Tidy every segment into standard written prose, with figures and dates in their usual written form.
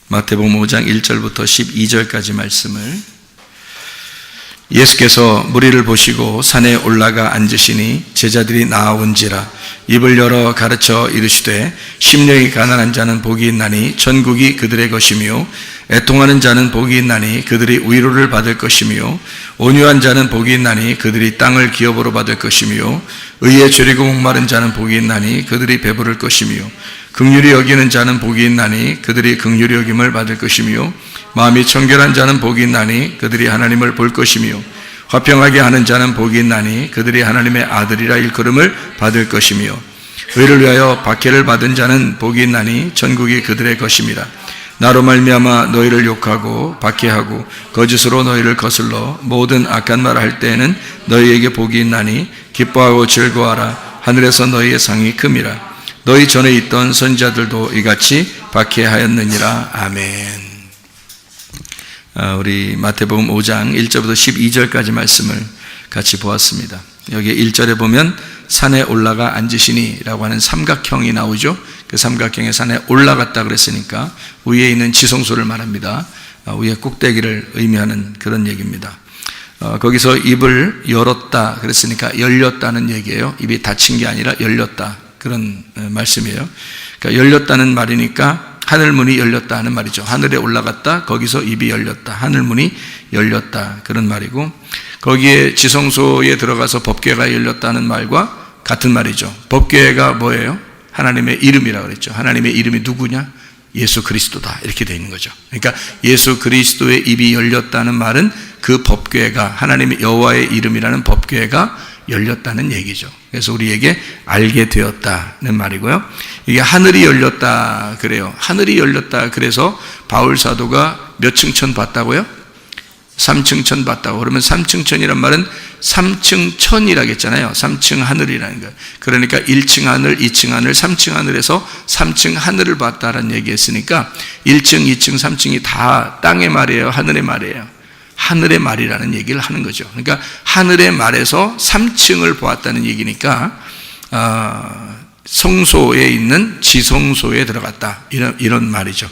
마태복음 5장 1절부터 12절까지 말씀을 예수께서 무리를 보시고 산에 올라가 앉으시니 제자들이 나아온지라 입을 열어 가르쳐 이르시되 심령이 가난한 자는 복이 있나니 천국이 그들의 것이며 애통하는 자는 복이 있나니 그들이 위로를 받을 것이며 온유한 자는 복이 있나니 그들이 땅을 기업으로 받을 것이며 의에 줄이고 목마른 자는 복이 있나니 그들이 배부를 것이며 긍휼히 여기는 자는 복이 있나니 그들이 긍휼히 여김을 받을 것이며 마음이 청결한 자는 복이 있나니 그들이 하나님을 볼 것이며 화평하게 하는 자는 복이 있나니 그들이 하나님의 아들이라 일컬음을 받을 것이며 의를 위하여 박해를 받은 자는 복이 있나니 천국이 그들의 것임이라. 나로 말미암아 너희를 욕하고 박해하고 거짓으로 너희를 거슬러 모든 악한 말을 할 때에는 너희에게 복이 있나니 기뻐하고 즐거워하라. 하늘에서 너희의 상이 큼이라. 너희 전에 있던 선지자들도 이같이 박해하였느니라. 아멘. 우리 마태복음 5장 1절부터 12절까지 말씀을 같이 보았습니다. 여기 1절에 보면 산에 올라가 앉으시니 라고 하는 삼각형이 나오죠. 그 삼각형의 산에 올라갔다 그랬으니까 위에 있는 지성소를 말합니다. 위에 꼭대기를 의미하는 그런 얘기입니다. 거기서 입을 열었다 그랬으니까 열렸다는 얘기예요. 입이 닫힌 게 아니라 열렸다, 그런 말씀이에요. 그러니까 열렸다는 말이니까 하늘문이 열렸다 하는 말이죠. 하늘에 올라갔다, 거기서 입이 열렸다, 하늘문이 열렸다, 그런 말이고, 거기에 지성소에 들어가서 법궤가 열렸다는 말과 같은 말이죠. 법궤가 뭐예요? 하나님의 이름이라고 그랬죠. 하나님의 이름이 누구냐? 예수 그리스도다, 이렇게 되어 있는 거죠. 그러니까 예수 그리스도의 입이 열렸다는 말은 그 법궤가, 하나님의 여호와의 이름이라는 법궤가 열렸다는 얘기죠. 그래서 우리에게 알게 되었다는 말이고요. 이게 하늘이 열렸다 그래요. 하늘이 열렸다 그래서 바울 사도가 몇 층천 봤다고요? 3층 천 봤다고. 그러면 3층 천이란 말은 3층 천이라고 했잖아요. 3층 하늘이라는 거예요. 그러니까 1층 하늘, 2층 하늘, 3층 하늘에서 3층 하늘을 봤다라는 얘기했으니까 1층, 2층, 3층이 다 땅의 말이에요? 하늘의 말이에요? 하늘의 말이라는 얘기를 하는 거죠. 그러니까 하늘의 말에서 3층을 보았다는 얘기니까 성소에 있는 지성소에 들어갔다, 이런 말이죠.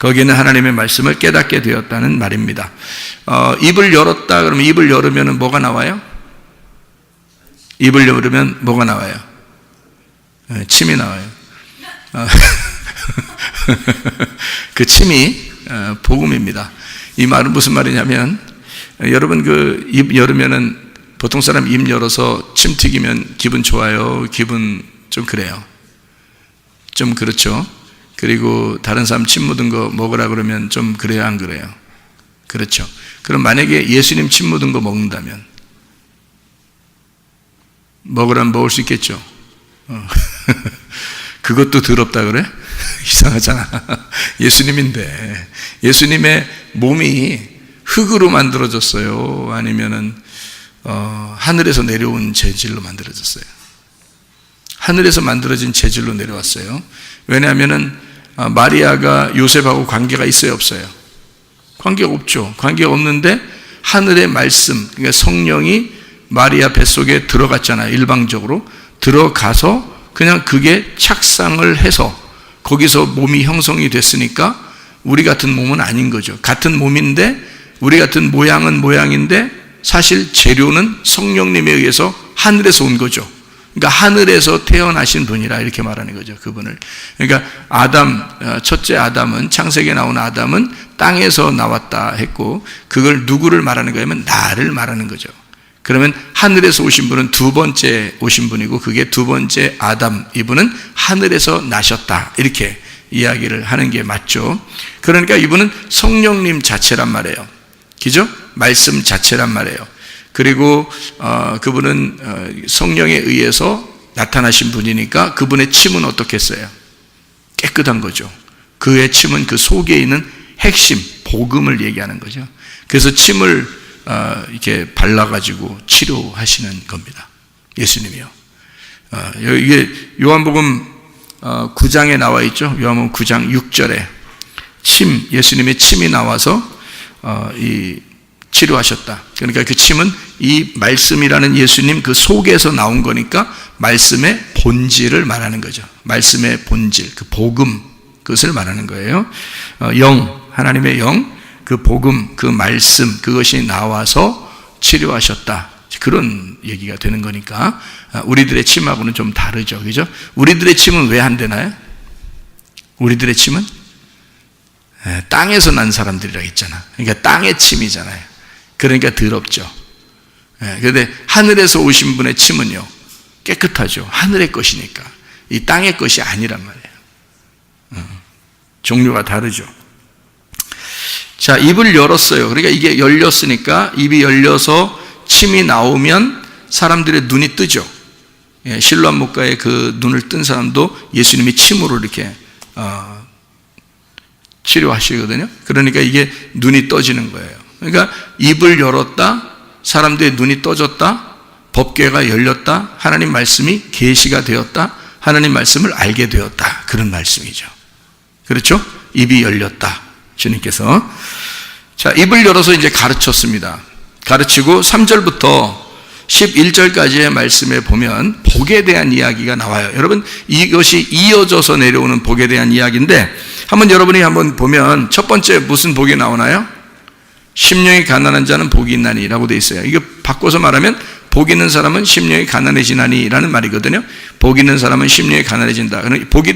거기에는 하나님의 말씀을 깨닫게 되었다는 말입니다. 입을 열었다 그러면 입을 열으면 뭐가 나와요? 입을 열으면 뭐가 나와요? 침이 나와요. 그 침이 복음입니다. 이 말은 무슨 말이냐면, 여러분 그 입 열으면은 보통 사람 입 열어서 침 튀기면 기분 좋아요? 기분 좀 그래요. 좀 그렇죠. 그리고 다른 사람 침 묻은 거 먹으라 그러면 좀 그래요, 안 그래요? 그렇죠. 그럼 만약에 예수님 침 묻은 거 먹는다면 먹으라면 먹을 수 있겠죠. 그것도 더럽다 그래? 이상하잖아. 예수님인데, 예수님의 몸이 흙으로 만들어졌어요? 아니면은 하늘에서 내려온 재질로 만들어졌어요? 하늘에서 만들어진 재질로 내려왔어요. 왜냐하면은 마리아가 요셉하고 관계가 있어요, 없어요? 관계가 없죠. 관계가 없는데 하늘의 말씀, 그러니까 성령이 마리아 뱃속에 들어갔잖아요. 일방적으로 들어가서 그냥 그게 착상을 해서 거기서 몸이 형성이 됐으니까 우리 같은 몸은 아닌 거죠. 같은 몸인데 우리 같은 모양은 모양인데 사실 재료는 성령님에 의해서 하늘에서 온 거죠. 그러니까 하늘에서 태어나신 분이라 이렇게 말하는 거죠, 그분을. 그러니까 아담, 첫째 아담은, 창세기에 나온 아담은 땅에서 나왔다 했고, 그걸 누구를 말하는 거냐면 나를 말하는 거죠. 그러면 하늘에서 오신 분은 두 번째 오신 분이고, 그게 두 번째 아담, 이분은 하늘에서 나셨다, 이렇게 이야기를 하는 게 맞죠. 그러니까 이분은 성령님 자체란 말이에요. 그죠? 말씀 자체란 말이에요. 그리고 그분은 성령에 의해서 나타나신 분이니까 그분의 침은 어떻겠어요? 깨끗한 거죠. 그의 침은 그 속에 있는 핵심, 복음을 얘기하는 거죠. 그래서 침을 이렇게 발라가지고 치료하시는 겁니다. 예수님이요. 이게 요한복음 9장에 나와 있죠. 요한복음 9장 6절에 침, 예수님의 침이 나와서 이 치료하셨다. 그러니까 그 침은 이 말씀이라는 예수님 그 속에서 나온 거니까 말씀의 본질을 말하는 거죠. 말씀의 본질, 그 복음, 그것을 말하는 거예요. 영, 하나님의 영, 그 복음, 그 말씀, 그것이 나와서 치료하셨다. 그런 얘기가 되는 거니까 우리들의 침하고는 좀 다르죠. 그죠? 우리들의 침은 왜 안 되나요? 우리들의 침은 땅에서 난 사람들이라 했잖아. 그러니까 땅의 침이잖아요. 그러니까 더럽죠. 그런데 하늘에서 오신 분의 침은요, 깨끗하죠. 하늘의 것이니까. 이 땅의 것이 아니란 말이에요. 종류가 다르죠. 자, 입을 열었어요. 그러니까 이게 열렸으니까 입이 열려서 침이 나오면 사람들의 눈이 뜨죠. 실로암 목가의 그 눈을 뜬 사람도 예수님이 침으로 이렇게 치료하시거든요. 그러니까 이게 눈이 떠지는 거예요. 그러니까 입을 열었다, 사람들의 눈이 떠졌다, 법궤가 열렸다, 하나님 말씀이 계시가 되었다, 하나님 말씀을 알게 되었다. 그런 말씀이죠. 그렇죠? 입이 열렸다. 주님께서. 자, 입을 열어서 이제 가르쳤습니다. 가르치고 3절부터 11절까지의 말씀에 보면 복에 대한 이야기가 나와요. 여러분, 이것이 이어져서 내려오는 복에 대한 이야기인데, 여러분이 한번 보면 첫 번째 무슨 복이 나오나요? 심령이 가난한 자는 복이 있나니 라고 되어 있어요. 이거 바꿔서 말하면 복 있는 사람은 심령이 가난해지나니 라는 말이거든요. 복 있는 사람은 심령이 가난해진다.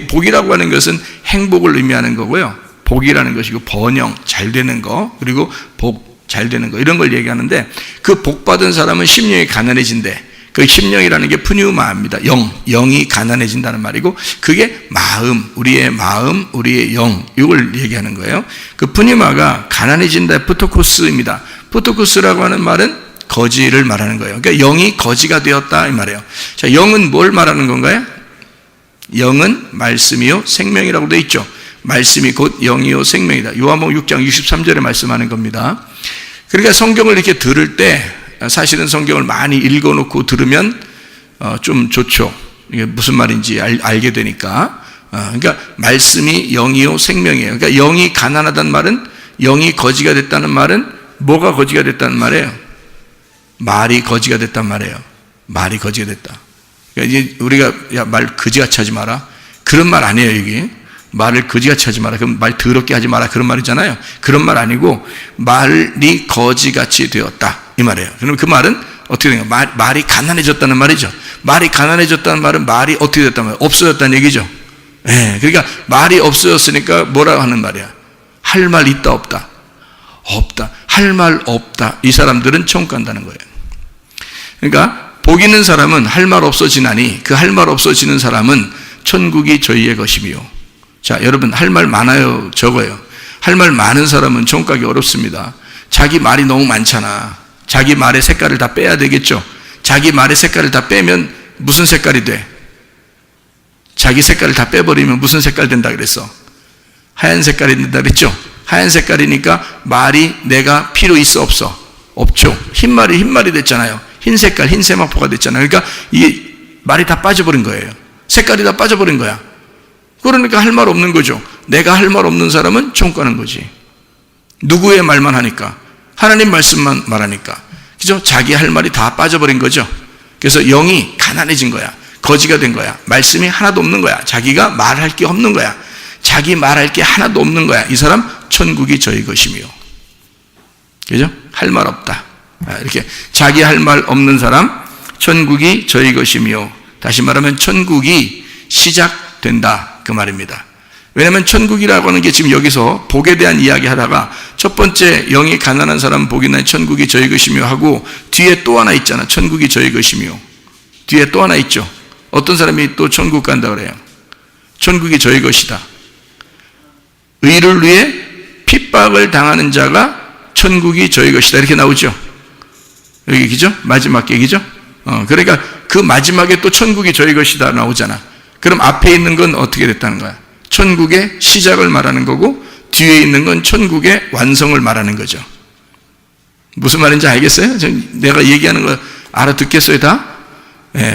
복이라고 하는 것은 행복을 의미하는 거고요. 복이라는 것이고 번영, 잘 되는 거, 그리고 복, 잘 되는 거, 이런 걸 얘기하는데, 그 복 받은 사람은 심령이 가난해진대. 그 심령이라는 게 푸뉴마입니다. 영이 가난해진다는 말이고, 그게 우리의 마음, 우리의 영, 이걸 얘기하는 거예요. 그 푸뉴마가 가난해진다, 푸토코스입니다. 푸토코스라고 하는 말은 거지를 말하는 거예요. 그러니까 영이 거지가 되었다 이 말이에요. 자, 영은 뭘 말하는 건가요? 영은 말씀이요 생명이라고 되어 있죠. 말씀이 곧 영이요 생명이다. 요한복음 6장 63절에 말씀하는 겁니다. 그러니까 성경을 이렇게 들을 때, 사실은 성경을 많이 읽어놓고 들으면 좀 좋죠. 이게 무슨 말인지 알게 되니까. 그러니까 말씀이 영이요 생명이에요. 그러니까 영이 가난하다는 말은, 영이 거지가 됐다는 말은 뭐가 거지가 됐다는 말이에요? 말이 거지가 됐단 말이에요. 말이 거지가 됐다. 그러니까 이제 우리가 야, 말 거지같이 하지 마라, 그런 말 아니에요. 이게 말을 거지같이 하지 마라, 그럼 말 더럽게 하지 마라, 그런 말이잖아요. 그런 말 아니고 말이 거지같이 되었다 이 말이에요. 그럼 그 말은 어떻게 되는 거예요? 말이 가난해졌다는 말이죠. 말이 가난해졌다는 말은 말이 어떻게 됐단 말이에요? 없어졌다는 얘기죠. 그러니까 말이 없어졌으니까 뭐라고 하는 말이야? 할 말 있다 없다? 없다. 할 말 없다. 이 사람들은 천국 간다는 거예요. 그러니까 복 있는 사람은 할 말 없어지나니, 그 할 말 없어지는 사람은 천국이 저희의 것이며. 자, 여러분, 할 말 많아요, 적어요? 할 말 많은 사람은 천국 가기 어렵습니다. 자기 말이 너무 많잖아. 자기 말의 색깔을 다 빼야 되겠죠. 자기 말의 색깔을 다 빼면 무슨 색깔이 돼? 자기 색깔을 다 빼버리면 무슨 색깔 된다 그랬어? 하얀 색깔이 된다 그랬죠. 하얀 색깔이니까 말이 내가 필요 있어 없어? 없죠. 흰말이 됐잖아요. 흰 색깔, 흰 세마포가 됐잖아요. 그러니까 이게 말이 다 빠져버린 거예요. 색깔이 다 빠져버린 거야. 그러니까 할 말 없는 거죠. 내가 할 말 없는 사람은 천국 가는 거지. 누구의 말만 하니까? 하나님 말씀만 말하니까. 그죠? 자기 할 말이 다 빠져버린 거죠. 그래서 영이 가난해진 거야. 거지가 된 거야. 말씀이 하나도 없는 거야. 자기가 말할 게 없는 거야. 자기 말할 게 하나도 없는 거야. 이 사람 천국이 저희 것이며. 그죠? 할 말 없다. 이렇게 자기 할 말 없는 사람 천국이 저희 것이며, 다시 말하면 천국이 시작된다 그 말입니다. 왜냐하면 천국이라고 하는 게 지금 여기서 복에 대한 이야기 하다가 첫 번째 영이 가난한 사람 복이 나니 천국이 저희 것이며 하고, 뒤에 또 하나 있잖아. 천국이 저희 것이며. 뒤에 또 하나 있죠. 어떤 사람이 또 천국 간다 그래요? 천국이 저희 것이다. 의를 위해 핍박을 당하는 자가 천국이 저희 것이다, 이렇게 나오죠. 여기 기죠? 마지막 얘기죠? 그러니까 그 마지막에 또 천국이 저희 것이다 나오잖아. 그럼 앞에 있는 건 어떻게 됐다는 거야? 천국의 시작을 말하는 거고, 뒤에 있는 건 천국의 완성을 말하는 거죠. 무슨 말인지 알겠어요? 내가 얘기하는 거 알아듣겠어요, 다?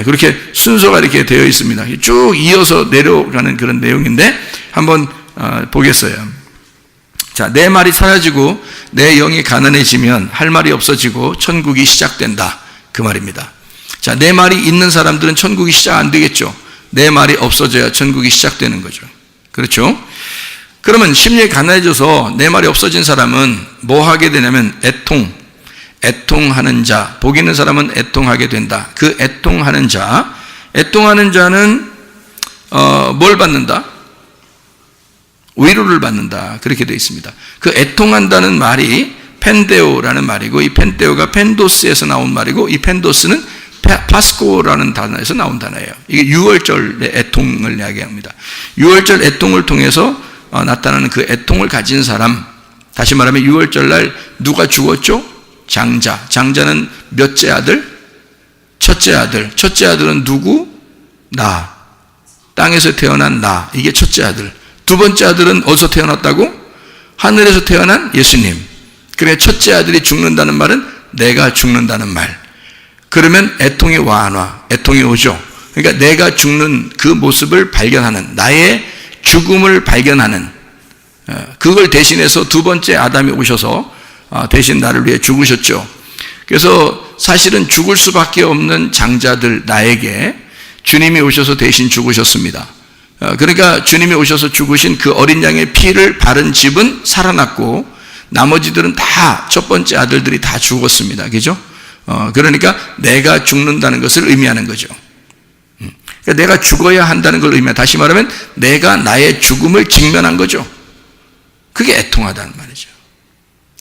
그렇게 순서가 이렇게 되어 있습니다. 쭉 이어서 내려가는 그런 내용인데, 한번 보겠어요. 자, 내 말이 사라지고 내 영이 가난해지면 할 말이 없어지고 천국이 시작된다 그 말입니다. 자, 내 말이 있는 사람들은 천국이 시작 안 되겠죠. 내 말이 없어져야 천국이 시작되는 거죠. 그렇죠? 그러면 심령이 가난해져서 내 말이 없어진 사람은 뭐 하게 되냐면 애통하는 자, 복 있는 사람은 애통하게 된다. 그 애통하는 자는 뭘 받는다? 위로를 받는다. 그렇게 되어 있습니다. 그 애통한다는 말이 펜데오라는 말이고, 이 펜데오가 펜도스에서 나온 말이고, 이 펜도스는 파스코라는 단어에서 나온 단어예요. 이게 6월절의 애통을 이야기합니다. 6월절 애통을 통해서 나타나는 그 애통을 가진 사람, 다시 말하면 6월절날 누가 죽었죠? 장자는 몇째 아들? 첫째 아들은 누구? 나. 땅에서 태어난 나. 이게 첫째 아들. 두 번째 아들은 어디서 태어났다고? 하늘에서 태어난 예수님. 그래, 첫째 아들이 죽는다는 말은 내가 죽는다는 말. 그러면 애통이 애통이 오죠. 그러니까 내가 죽는 그 모습을 발견하는, 나의 죽음을 발견하는, 그걸 대신해서 두 번째 아담이 오셔서 대신 나를 위해 죽으셨죠. 그래서 사실은 죽을 수밖에 없는 장자들, 나에게 주님이 오셔서 대신 죽으셨습니다. 그러니까 주님이 오셔서 죽으신 그 어린 양의 피를 바른 집은 살아났고, 나머지들은 다 첫 번째 아들들이 다 죽었습니다. 그죠? 그러니까 내가 죽는다는 것을 의미하는 거죠. 그러니까 내가 죽어야 한다는 걸 의미합니다. 다시 말하면 내가 나의 죽음을 직면한 거죠. 그게 애통하다는 말이죠.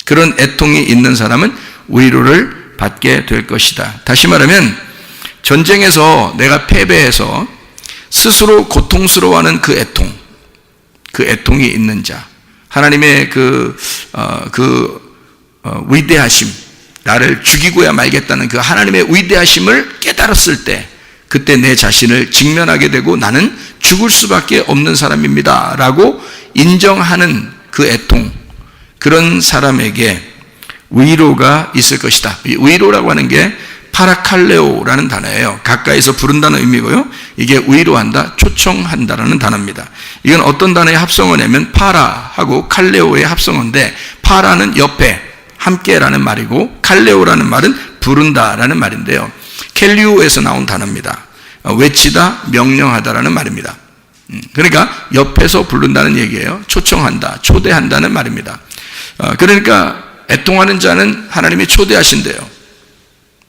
그런 애통이 있는 사람은 위로를 받게 될 것이다. 다시 말하면 전쟁에서 내가 패배해서 스스로 고통스러워하는 그 애통이 있는 자, 하나님의 위대하심, 나를 죽이고야 말겠다는 그 하나님의 위대하심을 깨달았을 때, 그때 내 자신을 직면하게 되고 나는 죽을 수밖에 없는 사람입니다 라고 인정하는 그 애통, 그런 사람에게 위로가 있을 것이다. 이 위로라고 하는 게 파라칼레오라는 단어예요. 가까이서 부른다는 의미고요. 이게 위로한다, 초청한다라는 단어입니다. 이건 어떤 단어의 합성어냐면 파라하고 칼레오의 합성어인데, 파라는 옆에, 함께라는 말이고, 칼레오라는 말은 부른다라는 말인데요. 켈리오에서 나온 단어입니다. 외치다, 명령하다라는 말입니다. 그러니까 옆에서 부른다는 얘기예요. 초청한다, 초대한다는 말입니다. 그러니까 애통하는 자는 하나님이 초대하신대요.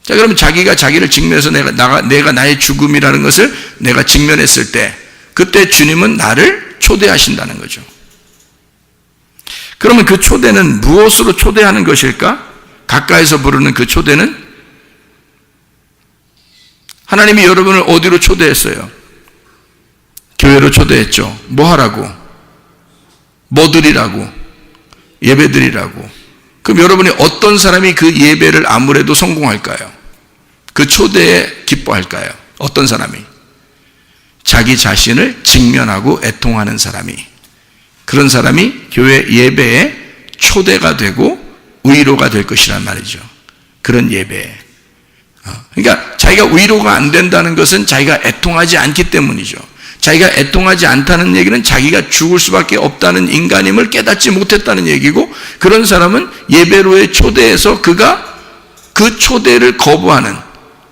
자, 그러면 자기가 자기를 직면해서 내가 나의 죽음이라는 것을 내가 직면했을 때, 그때 주님은 나를 초대하신다는 거죠. 그러면 그 초대는 무엇으로 초대하는 것일까? 가까이서 부르는 그 초대는 하나님이 여러분을 어디로 초대했어요? 교회로 초대했죠. 뭐 하라고? 뭐 드리라고? 예배 드리라고. 그럼 여러분이 어떤 사람이 그 예배를 아무래도 성공할까요? 그 초대에 기뻐할까요? 어떤 사람이? 자기 자신을 직면하고 애통하는 사람이, 그런 사람이 교회 예배에 초대가 되고 위로가 될 것이란 말이죠. 그런 예배에. 그러니까 자기가 위로가 안 된다는 것은 자기가 애통하지 않기 때문이죠. 자기가 애통하지 않다는 얘기는 자기가 죽을 수밖에 없다는 인간임을 깨닫지 못했다는 얘기고, 그런 사람은 예배로의 초대에서 그가 그 초대를 거부하는,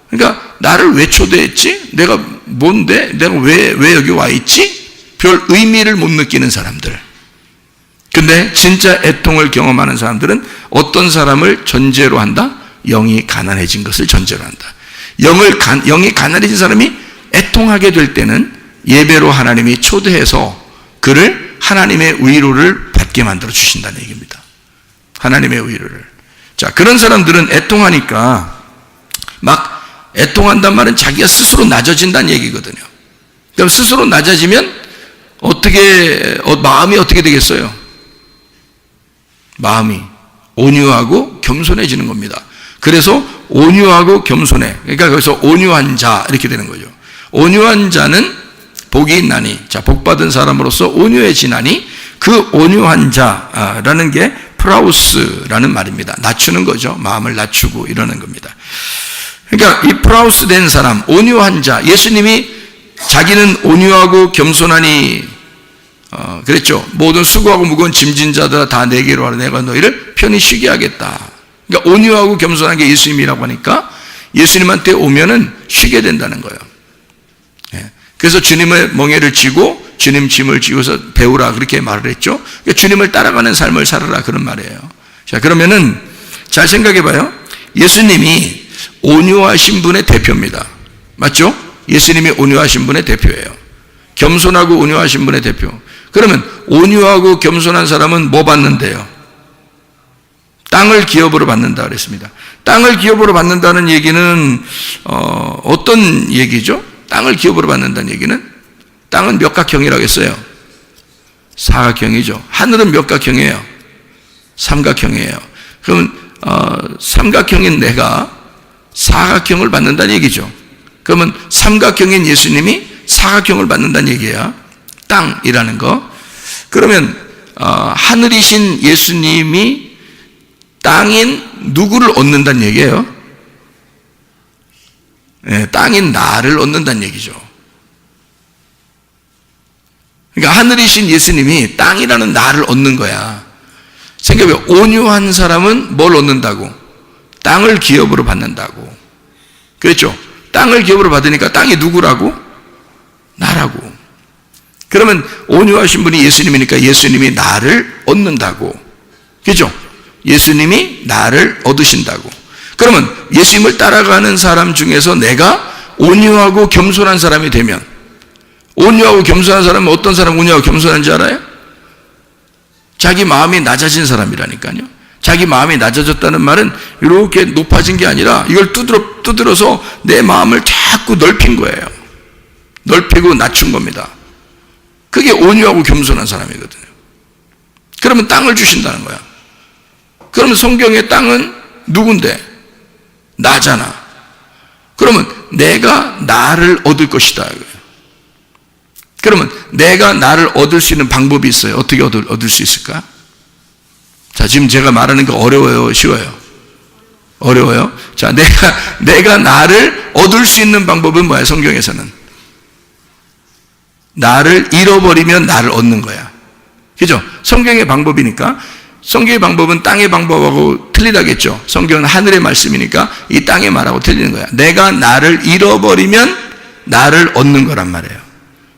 그러니까 나를 왜 초대했지? 내가 뭔데? 내가 왜 여기 와 있지? 별 의미를 못 느끼는 사람들. 근데 진짜 애통을 경험하는 사람들은 어떤 사람을 전제로 한다? 영이 가난해진 것을 전제로 한다. 영이 가난해진 사람이 애통하게 될 때는 예배로 하나님이 초대해서 그를 하나님의 위로를 받게 만들어 주신다는 얘기입니다. 하나님의 위로를. 자, 그런 사람들은 애통하니까, 막 애통한단 말은 자기가 스스로 낮아진다는 얘기거든요. 그럼 스스로 낮아지면 마음이 어떻게 되겠어요? 마음이 온유하고 겸손해지는 겁니다. 그래서 온유하고 겸손해. 그러니까 거기서 온유한 자 이렇게 되는 거죠. 온유한 자는 복이 있나니, 자, 복받은 사람으로서 온유해지나니, 그 온유한 자라는 게 프라우스라는 말입니다. 낮추는 거죠. 마음을 낮추고 이러는 겁니다. 그러니까 이 프라우스 된 사람, 온유한 자, 예수님이 자기는 온유하고 겸손하니 그랬죠. 모든 수고하고 무거운 짐진 자들아 다 내게로 와라, 내가 너희를 편히 쉬게 하겠다. 그러니까 온유하고 겸손한 게 예수님이라고 하니까 예수님한테 오면은 쉬게 된다는 거예요. 그래서 주님의 멍에를 쥐고 주님 짐을 지고서 배우라 그렇게 말을 했죠. 그러니까 주님을 따라가는 삶을 살아라 그런 말이에요. 자, 그러면은 잘 생각해 봐요. 예수님이 온유하신 분의 대표입니다. 맞죠? 예수님이 온유하신 분의 대표예요. 겸손하고 온유하신 분의 대표. 그러면 온유하고 겸손한 사람은 뭐 받는데요? 땅을 기업으로 받는다 그랬습니다. 땅을 기업으로 받는다는 얘기는 어떤 얘기죠? 땅을 기업으로 받는다는 얘기는 땅은 몇 각형이라고 했어요? 사각형이죠. 하늘은 몇 각형이에요? 삼각형이에요. 그러면 삼각형인 내가 사각형을 받는다는 얘기죠. 그러면 삼각형인 예수님이 사각형을 받는다는 얘기야. 땅이라는 거. 그러면 하늘이신 예수님이 땅인 누구를 얻는다는 얘기예요? 네, 땅인 나를 얻는다는 얘기죠. 그러니까 하늘이신 예수님이 땅이라는 나를 얻는 거야. 생각해, 온유한 사람은 뭘 얻는다고? 땅을 기업으로 받는다고. 그렇죠? 땅을 기업으로 받으니까 땅이 누구라고? 나라고. 그러면 온유하신 분이 예수님이니까 예수님이 나를 얻는다고. 그렇죠? 예수님이 나를 얻으신다고. 그러면 예수님을 따라가는 사람 중에서 내가 온유하고 겸손한 사람이 되면, 온유하고 겸손한 사람은 어떤 사람 온유하고 겸손한지 알아요? 자기 마음이 낮아진 사람이라니까요. 자기 마음이 낮아졌다는 말은 이렇게 높아진 게 아니라 이걸 두드려서 내 마음을 자꾸 넓힌 거예요. 넓히고 낮춘 겁니다. 그게 온유하고 겸손한 사람이거든요. 그러면 땅을 주신다는 거야. 그러면 성경의 땅은 누군데? 나잖아. 그러면 내가 나를 얻을 것이다. 그러면 내가 나를 얻을 수 있는 방법이 있어요. 어떻게 얻을 수 있을까? 자, 지금 제가 말하는 거 어려워요? 쉬워요? 어려워요? 자, 내가 나를 얻을 수 있는 방법은 뭐야? 성경에서는 나를 잃어버리면 나를 얻는 거야. 그죠? 성경의 방법이니까. 성경의 방법은 땅의 방법하고 틀리다겠죠. 성경은 하늘의 말씀이니까 이 땅의 말하고 틀리는 거야. 내가 나를 잃어버리면 나를 얻는 거란 말이에요.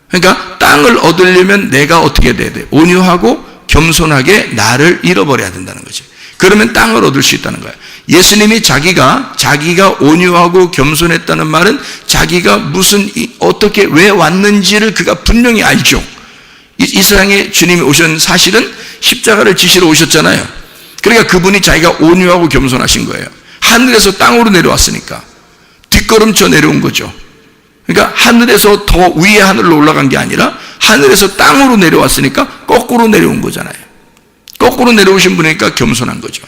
그러니까 땅을 얻으려면 내가 어떻게 돼야 돼? 온유하고 겸손하게 나를 잃어버려야 된다는 거지. 그러면 땅을 얻을 수 있다는 거야. 예수님이 자기가 온유하고 겸손했다는 말은 자기가 어떻게 왜 왔는지를 그가 분명히 알죠. 이 세상에 주님이 오신 사실은 십자가를 지시러 오셨잖아요. 그러니까 그분이 자기가 온유하고 겸손하신 거예요. 하늘에서 땅으로 내려왔으니까. 뒷걸음쳐 내려온 거죠. 그러니까 하늘에서 더 위의 하늘로 올라간 게 아니라 하늘에서 땅으로 내려왔으니까 거꾸로 내려온 거잖아요. 거꾸로 내려오신 분이니까 겸손한 거죠.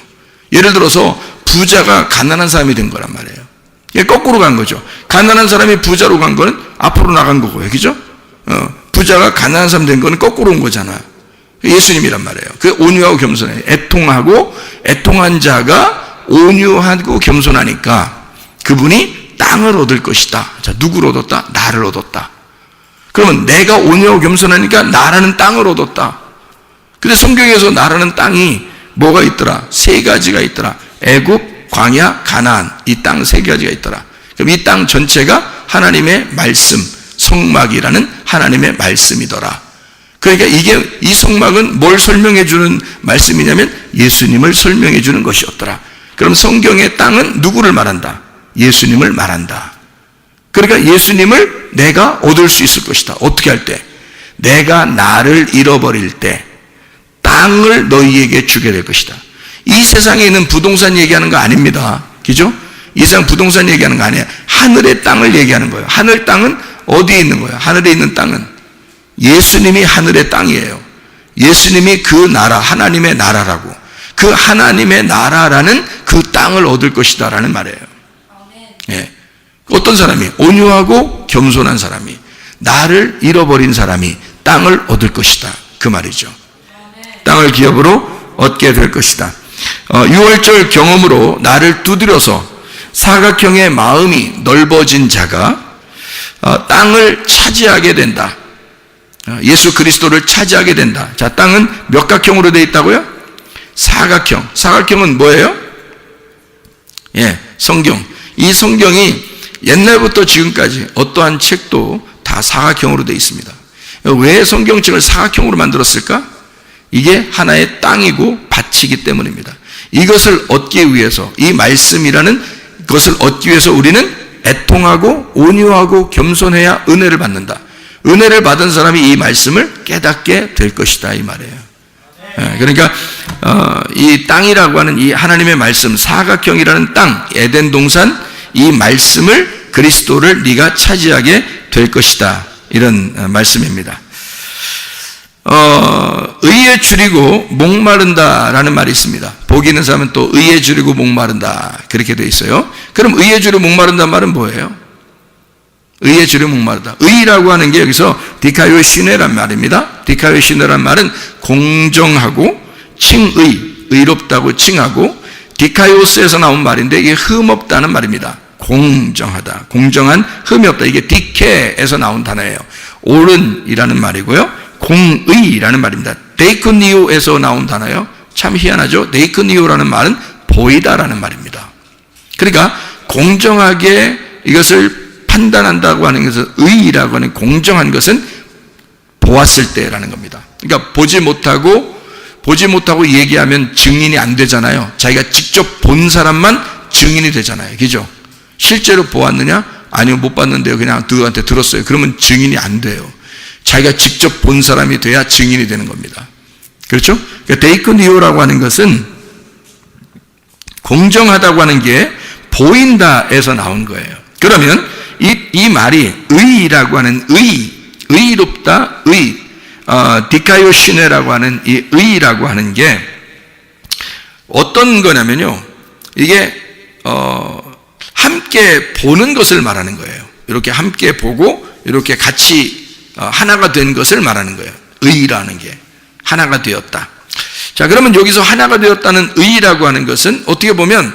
예를 들어서 부자가 가난한 사람이 된 거란 말이에요. 거꾸로 간 거죠. 가난한 사람이 부자로 간 거는 앞으로 나간 거고요. 그죠? 부자가 가난한 사람 된 거는 거꾸로 온 거잖아요. 예수님이란 말이에요. 그 온유하고 겸손해요. 애통한 자가 온유하고 겸손하니까 그분이 땅을 얻을 것이다. 자, 누구를 얻었다? 나를 얻었다. 그러면 내가 온유하고 겸손하니까 나라는 땅을 얻었다. 근데 성경에서 나라는 땅이 뭐가 있더라? 세 가지가 있더라. 애굽, 광야, 가나안. 이 땅 세 가지가 있더라. 그럼 이 땅 전체가 하나님의 말씀, 성막이라는 하나님의 말씀이더라. 그러니까 이 성막은 뭘 설명해 주는 말씀이냐면 예수님을 설명해 주는 것이었더라. 그럼 성경의 땅은 누구를 말한다? 예수님을 말한다. 그러니까 예수님을 내가 얻을 수 있을 것이다. 어떻게 할 때? 내가 나를 잃어버릴 때 땅을 너희에게 주게 될 것이다. 이 세상에 있는 부동산 얘기하는 거 아닙니다. 그죠? 이 세상 부동산 얘기하는 거 아니에요. 하늘의 땅을 얘기하는 거예요. 하늘 땅은 어디에 있는 거예요? 하늘에 있는 땅은 예수님이 하늘의 땅이에요. 예수님이 그 나라, 하나님의 나라라고. 그 하나님의 나라라는 그 땅을 얻을 것이다 라는 말이에요. 예. 어떤 사람이? 온유하고 겸손한 사람이, 나를 잃어버린 사람이 땅을 얻을 것이다. 그 말이죠. 땅을 기업으로 얻게 될 것이다. 6월절 경험으로 나를 두드려서 사각형의 마음이 넓어진 자가 땅을 차지하게 된다. 예수 그리스도를 차지하게 된다. 자, 땅은 몇 각형으로 되어 있다고요? 사각형. 사각형은 뭐예요? 예, 성경. 이 성경이 옛날부터 지금까지 어떠한 책도 다 사각형으로 되어 있습니다. 왜 성경책을 사각형으로 만들었을까? 이게 하나의 땅이고 밭이기 때문입니다. 이것을 얻기 위해서, 이 말씀이라는 것을 얻기 위해서 우리는 애통하고 온유하고 겸손해야 은혜를 받는다. 은혜를 받은 사람이 이 말씀을 깨닫게 될 것이다, 이 말이에요. 그러니까 이 땅이라고 하는 이 하나님의 말씀, 사각형이라는 땅, 에덴 동산, 이 말씀을, 그리스도를 네가 차지하게 될 것이다, 이런 말씀입니다. 의에 줄이고 목마른다라는 말이 있습니다. 복이 있는 사람은 또 의에 줄이고 목마른다, 그렇게 되어 있어요. 그럼 의에 줄이고 목마른다는 말은 뭐예요? 의에 줄이고 목마르다. 의라고 하는 게 여기서 디카요 시네란 말입니다. 디카요 시네란 말은 공정하고 칭의, 의롭다고 칭하고, 디카요스에서 나온 말인데 이게 흠없다는 말입니다. 공정하다, 공정한, 흠이 없다. 이게 디케에서 나온 단어예요. 옳은이라는 말이고요, 공의라는 말입니다. 데이크니오에서 나온 단어예요. 참 희한하죠. 데이크니오라는 말은 보이다라는 말입니다. 그러니까 공정하게 이것을 판단한다고 하는 것은, 의라고 하는 공정한 것은 보았을 때라는 겁니다. 그러니까 보지 못하고 얘기하면 증인이 안 되잖아요. 자기가 직접 본 사람만 증인이 되잖아요. 그죠? 실제로 보았느냐? 아니요, 못 봤는데요. 그냥 누구한테 들었어요. 그러면 증인이 안 돼요. 자기가 직접 본 사람이 돼야 증인이 되는 겁니다. 그렇죠? 그러니까 데이크니오라고 하는 것은 공정하다고 하는 게 보인다에서 나온 거예요. 그러면 이 말이 의라고 하는 의롭다, 디카요 시네라고 하는 이 의라고 하는 게 어떤 거냐면요, 이게 함께 보는 것을 말하는 거예요. 이렇게 함께 보고 이렇게 같이 하나가 된 것을 말하는 거예요. 의라는 게 하나가 되었다. 자, 그러면 여기서 하나가 되었다는 의라고 하는 것은 어떻게 보면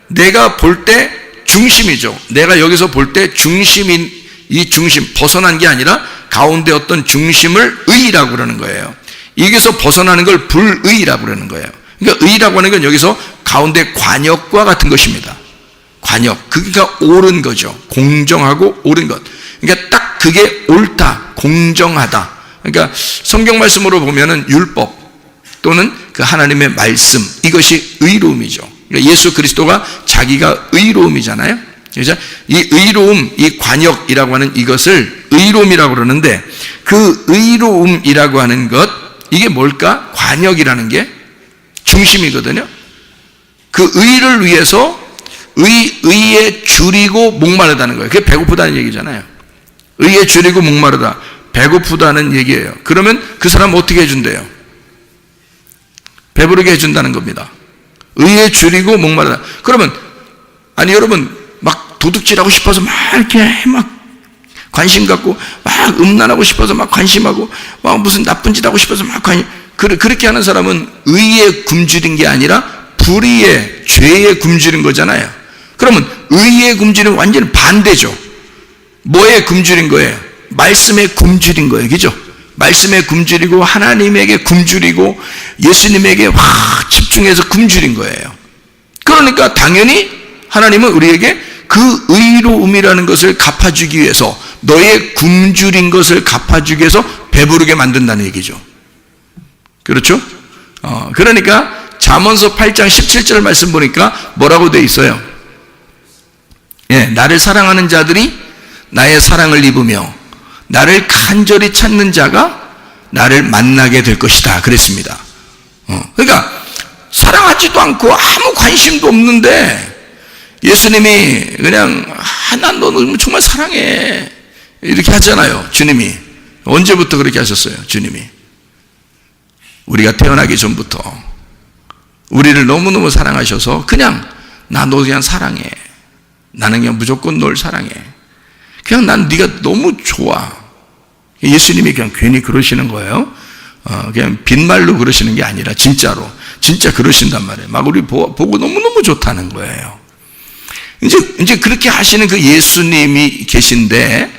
내가 볼 때 중심이죠. 내가 여기서 볼 때 중심인, 이 중심, 벗어난 게 아니라 가운데 어떤 중심을 의라고 그러는 거예요. 여기서 벗어나는 걸 불의라고 그러는 거예요. 그러니까 의라고 하는 건 여기서 가운데 관역과 같은 것입니다. 관역, 그러니까 옳은 거죠. 공정하고 옳은 것. 그러니까 딱 그게 옳다, 공정하다. 그러니까 성경 말씀으로 보면은 율법 또는 그 하나님의 말씀, 이것이 의로움이죠. 그러니까 예수 그리스도가 자기가 의로움이잖아요. 그래서 이 의로움, 이 관역이라고 하는 이것을 의로움이라고 그러는데, 그 의로움이라고 하는 것, 이게 뭘까? 관역이라는 게 중심이거든요. 그 의를 위해서 의에 줄이고 목마르다는 거예요. 그게 배고프다는 얘기잖아요. 의에 줄이고 목마르다, 배고프다는 얘기예요. 그러면 그 사람 어떻게 해준대요? 배부르게 해준다는 겁니다. 의에 줄이고 목마르다. 그러면 아니 여러분, 막 도둑질하고 싶어서 막 이렇게 막 관심 갖고, 막 음란하고 싶어서 막 관심하고, 막 무슨 나쁜 짓 하고 싶어서 막 그렇게 하는 사람은 의에 굶주린 게 아니라 불의에, 죄에 굶주린 거잖아요. 그러면 의에 굶주린 완전히 반대죠. 뭐에 굶주린 거예요? 말씀에 굶주린 거예요. 그죠? 말씀에 굶주리고 하나님에게 굶주리고 예수님에게 확 집중해서 굶주린 거예요. 그러니까 당연히 하나님은 우리에게 그 의로움이라는 것을 갚아주기 위해서, 너의 굶주린 것을 갚아주기 위해서 배부르게 만든다는 얘기죠. 그렇죠? 그러니까 잠언서 8장 17절 말씀 보니까 뭐라고 돼 있어요? 예, 나를 사랑하는 자들이 나의 사랑을 입으며 나를 간절히 찾는 자가 나를 만나게 될 것이다, 그랬습니다. 그러니까 사랑하지도 않고 아무 관심도 없는데 예수님이 그냥 난 너 정말 사랑해 이렇게 하잖아요. 주님이 언제부터 그렇게 하셨어요? 주님이 우리가 태어나기 전부터 우리를 너무너무 사랑하셔서 그냥 나 너 그냥 사랑해, 나는 그냥 무조건 널 사랑해, 그냥 난 네가 너무 좋아. 예수님이 그냥 괜히 그러시는 거예요. 그냥 빈말로 그러시는 게 아니라 진짜로, 진짜 그러신단 말이에요. 막 우리 보고 너무너무 좋다는 거예요. 이제 그렇게 하시는 그 예수님이 계신데,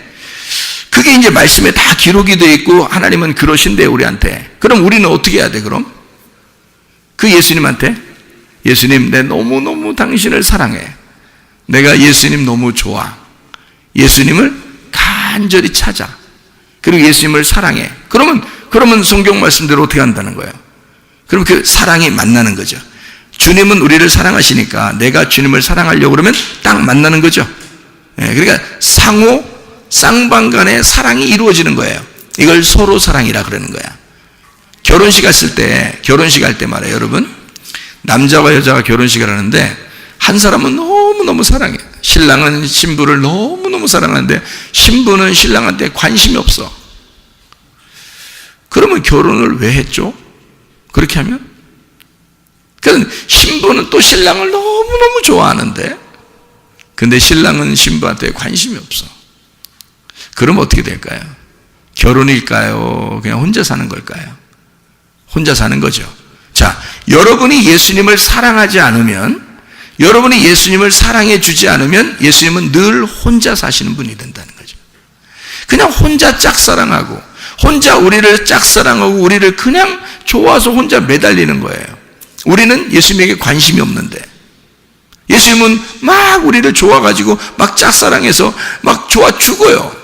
그게 이제 말씀에 다 기록이 되어 있고 하나님은 그러신데 우리한테. 그럼 우리는 어떻게 해야 돼? 그럼 그 예수님한테, 예수님 내 너무너무 당신을 사랑해, 내가 예수님 너무 좋아, 예수님을 간절히 찾아, 그리고 예수님을 사랑해. 그러면 성경 말씀대로 어떻게 한다는 거예요? 그럼 그 사랑이 만나는 거죠. 주님은 우리를 사랑하시니까 내가 주님을 사랑하려고 그러면 딱 만나는 거죠. 그러니까 상호, 쌍방간의 사랑이 이루어지는 거예요. 이걸 서로 사랑이라 그러는 거야. 결혼식 할 때 말이에요, 여러분. 남자와 여자가 결혼식을 하는데 한 사람은 너무너무 사랑해. 신랑은 신부를 너무너무 사랑하는데 신부는 신랑한테 관심이 없어. 그러면 결혼을 왜 했죠? 그렇게 하면? 그러니까 신부는 또 신랑을 너무너무 좋아하는데 근데 신랑은 신부한테 관심이 없어. 그러면 어떻게 될까요? 결혼일까요? 그냥 혼자 사는 걸까요? 혼자 사는 거죠. 자, 여러분이 예수님을 사랑하지 않으면, 여러분이 예수님을 사랑해 주지 않으면 예수님은 늘 혼자 사시는 분이 된다는 거죠. 그냥 혼자 짝사랑하고 혼자 우리를 짝사랑하고 우리를 그냥 좋아서 혼자 매달리는 거예요. 우리는 예수님에게 관심이 없는데 예수님은 막 우리를 좋아가지고 막 짝사랑해서 막 좋아 죽어요.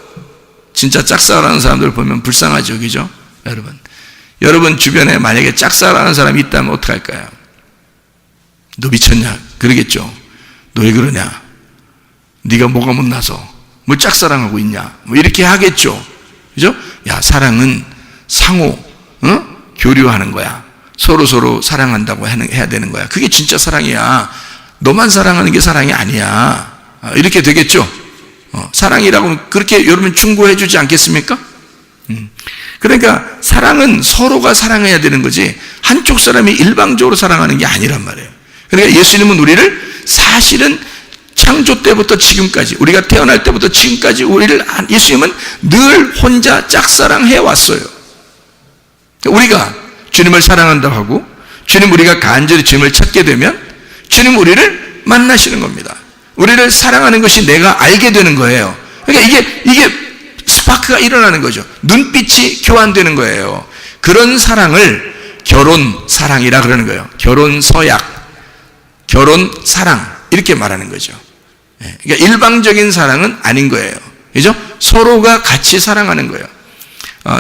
진짜 짝사랑하는 사람들 보면 불쌍하죠, 그죠? 여러분 주변에 만약에 짝사랑하는 사람이 있다면 어떡할까요? 너 미쳤냐? 그러겠죠. 너 왜 그러냐? 네가 뭐가 못나서 뭘 짝사랑하고 있냐? 뭐 이렇게 하겠죠. 그죠? 야, 사랑은 상호, 교류하는 거야. 서로 사랑한다고 해야 되는 거야. 그게 진짜 사랑이야. 너만 사랑하는 게 사랑이 아니야. 이렇게 되겠죠. 사랑이라고 그렇게 여러분 충고해 주지 않겠습니까? 그러니까 사랑은 서로가 사랑해야 되는 거지 한쪽 사람이 일방적으로 사랑하는 게 아니란 말이에요. 그러니까 예수님은 우리를 사실은 창조 때부터 지금까지, 우리가 태어날 때부터 지금까지 예수님은 늘 혼자 짝사랑해 왔어요. 우리가 주님을 사랑한다고 하고 우리가 간절히 주님을 찾게 되면 주님 우리를 만나시는 겁니다. 우리를 사랑하는 것이 내가 알게 되는 거예요. 그러니까 이게 스파크가 일어나는 거죠. 눈빛이 교환되는 거예요. 그런 사랑을 결혼 사랑이라 그러는 거예요. 결혼 서약, 결혼 사랑 이렇게 말하는 거죠. 그러니까 일방적인 사랑은 아닌 거예요. 그죠? 서로가 같이 사랑하는 거예요.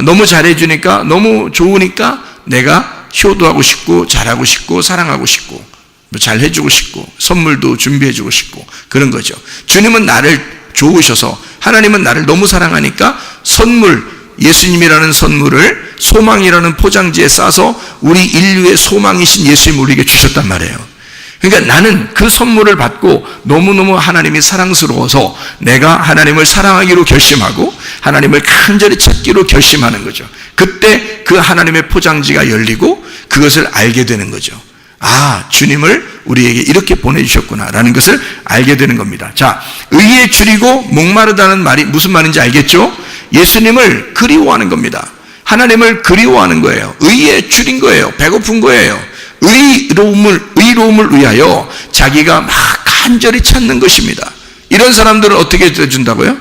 너무 잘해주니까, 너무 좋으니까 내가 효도하고 싶고 잘하고 싶고 사랑하고 싶고 잘해주고 싶고 선물도 준비해주고 싶고 그런 거죠. 주님은 나를 좋으셔서, 하나님은 나를 너무 사랑하니까 선물, 예수님이라는 선물을 소망이라는 포장지에 싸서 우리 인류의 소망이신 예수님 우리에게 주셨단 말이에요. 그러니까 나는 그 선물을 받고 너무너무 하나님이 사랑스러워서 내가 하나님을 사랑하기로 결심하고 하나님을 간절히 찾기로 결심하는 거죠. 그때 그 하나님의 포장지가 열리고 그것을 알게 되는 거죠. 아, 주님을 우리에게 이렇게 보내주셨구나라는 것을 알게 되는 겁니다. 자, 의에 줄이고 목마르다는 말이 무슨 말인지 알겠죠? 예수님을 그리워하는 겁니다. 하나님을 그리워하는 거예요. 의에 줄인 거예요. 배고픈 거예요. 의로움을 위하여 자기가 막 간절히 찾는 것입니다. 이런 사람들은 어떻게 해준다고요?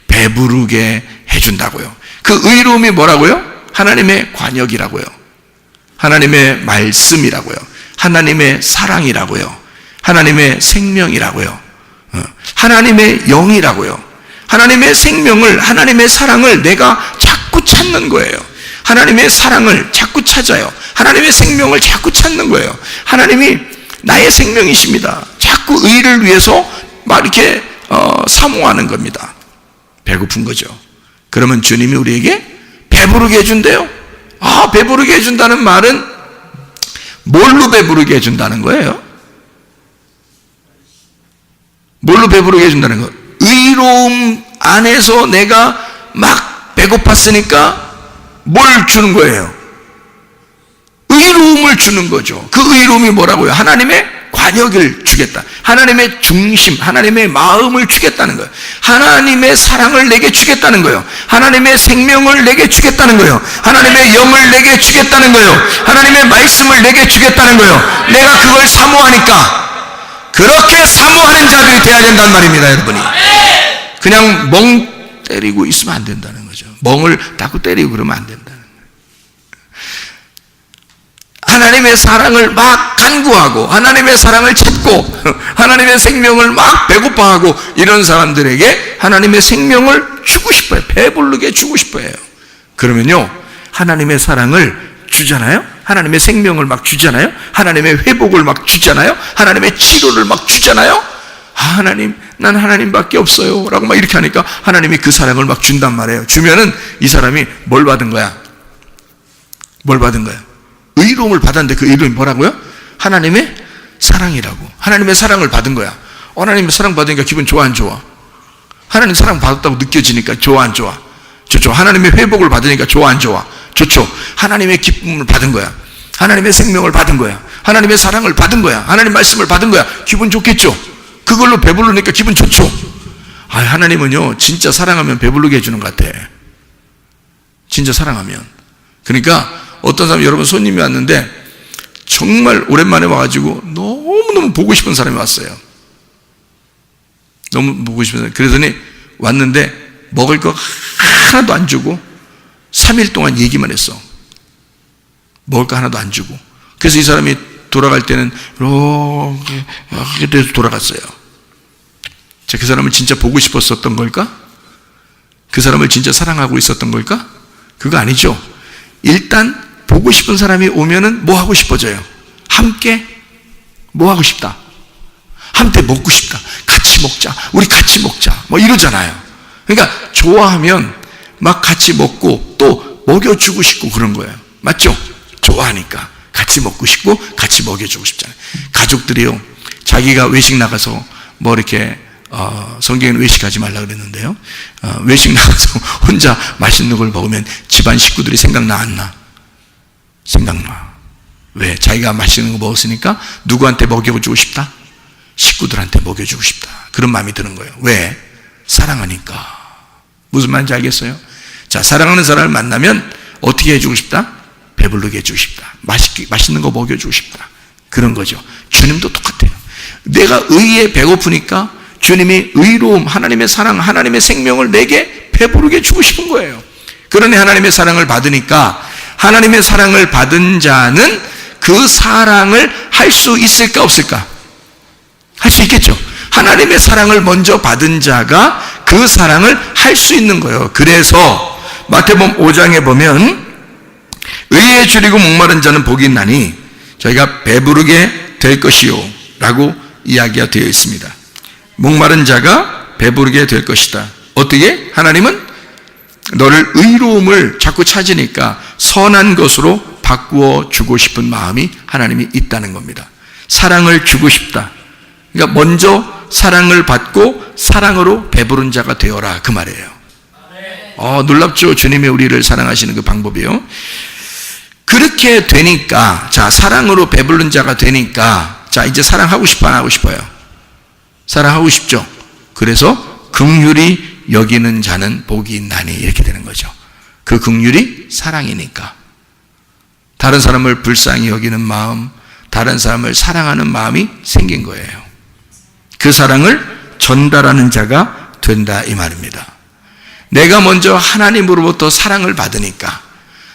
배부르게 해준다고요. 그 의로움이 뭐라고요? 하나님의 관역이라고요. 하나님의 말씀이라고요. 하나님의 사랑이라고요. 하나님의 생명이라고요. 하나님의 영이라고요. 하나님의 생명을, 하나님의 사랑을 내가 자꾸 찾는 거예요. 하나님의 사랑을 자꾸 찾아요. 하나님의 생명을 자꾸 찾는 거예요. 하나님이 나의 생명이십니다. 자꾸 의를 위해서 막 이렇게 사모하는 겁니다. 배고픈 거죠. 그러면 주님이 우리에게 배부르게 해준대요. 아, 배부르게 해준다는 말은 뭘로 배부르게 해준다는 거예요? 뭘로 배부르게 해준다는 거예요? 의로움 안에서 내가 막 배고팠으니까 뭘 주는 거예요? 의로움을 주는 거죠. 그 의로움이 뭐라고요? 하나님의 관역을 주겠다. 하나님의 중심, 하나님의 마음을 주겠다는 거예요. 하나님의 사랑을 내게 주겠다는 거예요. 하나님의 생명을 내게 주겠다는 거예요. 하나님의 영을 내게 주겠다는 거예요. 하나님의 말씀을 내게 주겠다는 거예요. 내가 그걸 사모하니까 그렇게 사모하는 자들이 되어야 된단 말입니다, 여러분이. 그냥 멍 때리고 있으면 안 된다는 거죠. 멍을 자꾸 때리고 그러면 안 된다는 거예요. 하나님의 사랑을 막 간구하고 하나님의 사랑을 찾고 하나님의 생명을 막 배고파하고 이런 사람들에게 하나님의 생명을 주고 싶어요. 배부르게 주고 싶어요. 그러면요, 하나님의 사랑을 주잖아요. 하나님의 생명을 막 주잖아요. 하나님의 회복을 막 주잖아요. 하나님의 치료를 막 주잖아요. 하나님, 난 하나님밖에 없어요 라고 막 이렇게 하니까 하나님이 그 사랑을 막 준단 말이에요. 주면은 이 사람이 뭘 받은 거야? 뭘 받은 거야? 의로움을 받았는데 그 의로움이 뭐라고요? 하나님의 사랑이라고. 하나님의 사랑을 받은 거야. 하나님의 사랑 받으니까 기분 좋아 안 좋아? 하나님 사랑 받았다고 느껴지니까 좋아 안 좋아? 좋죠. 하나님의 회복을 받으니까 좋아 안 좋아? 좋죠. 하나님의 기쁨을 받은 거야. 하나님의 생명을 받은 거야. 하나님의 사랑을 받은 거야. 하나님 말씀을 받은 거야. 기분 좋겠죠. 그걸로 배부르니까 기분 좋죠. 하나님은요 진짜 사랑하면 배부르게 해주는 것 같아. 진짜 사랑하면. 그러니까 어떤 사람, 여러분 손님이 왔는데 정말 오랜만에 와가지고 너무너무 보고 싶은 사람이 왔어요. 너무 보고 싶은 사람. 그러더니 왔는데 먹을 거 하나도 안 주고 3일 동안 얘기만 했어. 먹을 거 하나도 안 주고. 그래서 이 사람이 돌아갈 때는 이렇게 돼서 돌아갔어요. 자, 그 사람을 진짜 보고 싶었었던 걸까? 그 사람을 진짜 사랑하고 있었던 걸까? 그거 아니죠. 일단 보고 싶은 사람이 오면은 뭐 하고 싶어져요? 함께 뭐 하고 싶다? 함께 먹고 싶다. 같이 먹자. 우리 같이 먹자. 뭐 이러잖아요. 그러니까 좋아하면 막 같이 먹고 또 먹여주고 싶고 그런 거예요. 맞죠? 좋아하니까 같이 먹고 싶고 같이 먹여주고 싶잖아요. 가족들이요, 자기가 외식 나가서 뭐 이렇게 성경에는 외식하지 말라 그랬는데요, 외식 나가서 혼자 맛있는 걸 먹으면 집안 식구들이 생각나 안 나? 생각나. 왜? 자기가 맛있는 거 먹었으니까 누구한테 먹여주고 싶다? 식구들한테 먹여주고 싶다. 그런 마음이 드는 거예요. 왜? 사랑하니까. 무슨 말인지 알겠어요? 자, 사랑하는 사람을 만나면 어떻게 해주고 싶다? 배부르게 해주고 싶다. 맛있는 거 먹여주고 싶다. 그런 거죠. 주님도 똑같아요. 내가 의에 배고프니까 주님이 의로움, 하나님의 사랑, 하나님의 생명을 내게 배부르게 주고 싶은 거예요. 그러니 하나님의 사랑을 받으니까 하나님의 사랑을 받은 자는 그 사랑을 할 수 있을까 없을까? 할 수 있겠죠. 하나님의 사랑을 먼저 받은 자가 그 사랑을 할 수 있는 거예요. 그래서 마태복음 5장에 보면 의에 줄이고 목마른 자는 복이 있나니 저희가 배부르게 될 것이요 라고 이야기가 되어 있습니다. 목마른 자가 배부르게 될 것이다. 어떻게? 하나님은 너를 의로움을 자꾸 찾으니까 선한 것으로 바꾸어 주고 싶은 마음이 하나님이 있다는 겁니다. 사랑을 주고 싶다. 그러니까 먼저 사랑을 받고 사랑으로 배부른 자가 되어라, 그 말이에요. 놀랍죠? 주님이 우리를 사랑하시는 그 방법이요. 그렇게 되니까, 자, 사랑으로 배부른 자가 되니까, 자, 이제 사랑하고 싶어 안 하고 싶어요? 사랑하고 싶죠? 그래서 긍휼히 여기는 자는 복이 있나니 이렇게 되는 거죠. 그 긍휼이 사랑이니까. 다른 사람을 불쌍히 여기는 마음, 다른 사람을 사랑하는 마음이 생긴 거예요. 그 사랑을 전달하는 자가 된다 이 말입니다. 내가 먼저 하나님으로부터 사랑을 받으니까,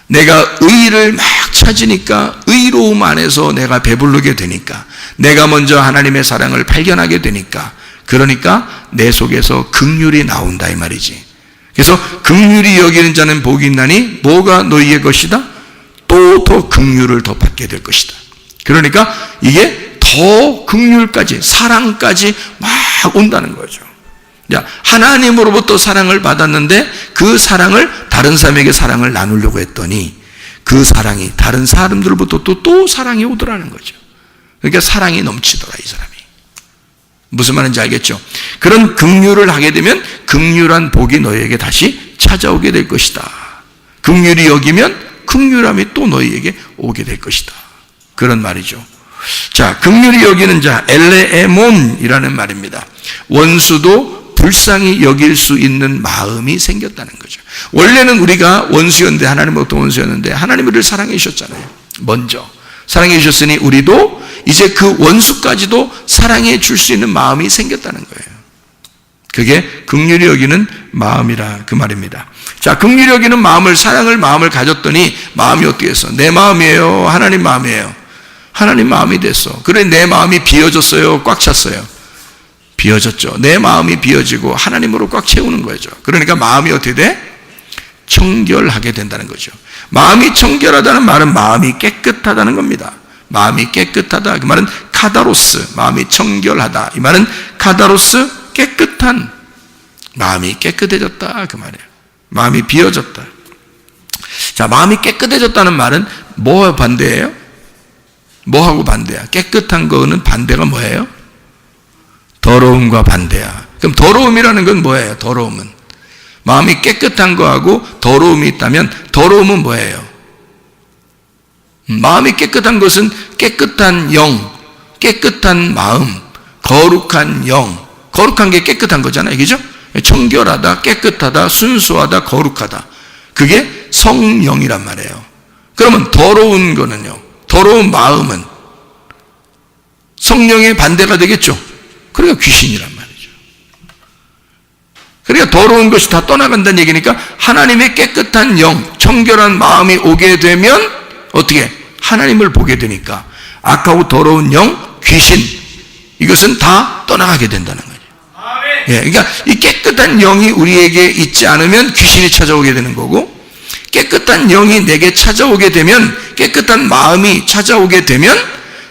내가 의를 막 찾으니까 의로움 안에서 내가 배부르게 되니까, 내가 먼저 하나님의 사랑을 발견하게 되니까, 그러니까 내 속에서 긍휼이 나온다 이 말이지. 그래서 긍휼히 여기는 자는 복이 있나니 뭐가 너희의 것이다? 또 더 긍휼을 더 받게 될 것이다. 그러니까 이게 더 긍휼까지, 사랑까지 막 온다는 거죠. 하나님으로부터 사랑을 받았는데 그 사랑을 다른 사람에게 사랑을 나누려고 했더니 그 사랑이 다른 사람들로부터 또 사랑이 오더라는 거죠. 그러니까 사랑이 넘치더라 이 사람이. 무슨 말인지 알겠죠? 그런 긍휼을 하게 되면 긍휼한 복이 너희에게 다시 찾아오게 될 것이다. 긍휼히 여기면 긍휼함이 또 너희에게 오게 될 것이다. 그런 말이죠. 자, 긍휼히 여기는 자, 엘레에몬이라는 말입니다. 원수도 불쌍히 여길 수 있는 마음이 생겼다는 거죠. 원래는 우리가 원수였는데, 하나님부터 원수였는데 하나님이 우리를 사랑해 주셨잖아요. 먼저 사랑해 주셨으니 우리도 이제 그 원수까지도 사랑해 줄 수 있는 마음이 생겼다는 거예요. 그게 긍휼히 여기는 마음이라 그 말입니다. 자, 긍휼히 여기는 마음을, 사랑을 마음을 가졌더니 마음이 어떻게 했어? 내 마음이에요? 하나님 마음이에요? 하나님 마음이 됐어. 그래 내 마음이 비어졌어요? 꽉 찼어요? 비어졌죠. 내 마음이 비어지고 하나님으로 꽉 채우는 거죠. 그러니까 마음이 어떻게 돼? 청결하게 된다는 거죠. 마음이 청결하다는 말은 마음이 깨끗하다는 겁니다. 마음이 깨끗하다. 그 말은 카다로스, 마음이 청결하다. 이 말은 카다로스, 깨끗한, 마음이 깨끗해졌다. 그 말이에요. 마음이 비어졌다. 자, 마음이 깨끗해졌다는 말은 뭐와 반대예요? 뭐하고 반대야? 깨끗한 거는 반대가 뭐예요? 더러움과 반대야. 그럼 더러움이라는 건 뭐예요? 더러움은 마음이 깨끗한 거하고 더러움이 있다면 더러움은 뭐예요? 마음이 깨끗한 것은 깨끗한 영, 깨끗한 마음, 거룩한 영, 거룩한 게 깨끗한 거잖아요. 그죠? 청결하다, 깨끗하다, 순수하다, 거룩하다. 그게 성령이란 말이에요. 그러면 더러운 거는요, 더러운 마음은 성령의 반대가 되겠죠. 그러니까 귀신이란 말이죠. 그러니까 더러운 것이 다 떠나간다는 얘기니까 하나님의 깨끗한 영, 청결한 마음이 오게 되면 어떻게? 하나님을 보게 되니까 악하고 더러운 영, 귀신, 이것은 다 떠나가게 된다는 거죠. 예, 그러니까 이 깨끗한 영이 우리에게 있지 않으면 귀신이 찾아오게 되는 거고, 깨끗한 영이 내게 찾아오게 되면, 깨끗한 마음이 찾아오게 되면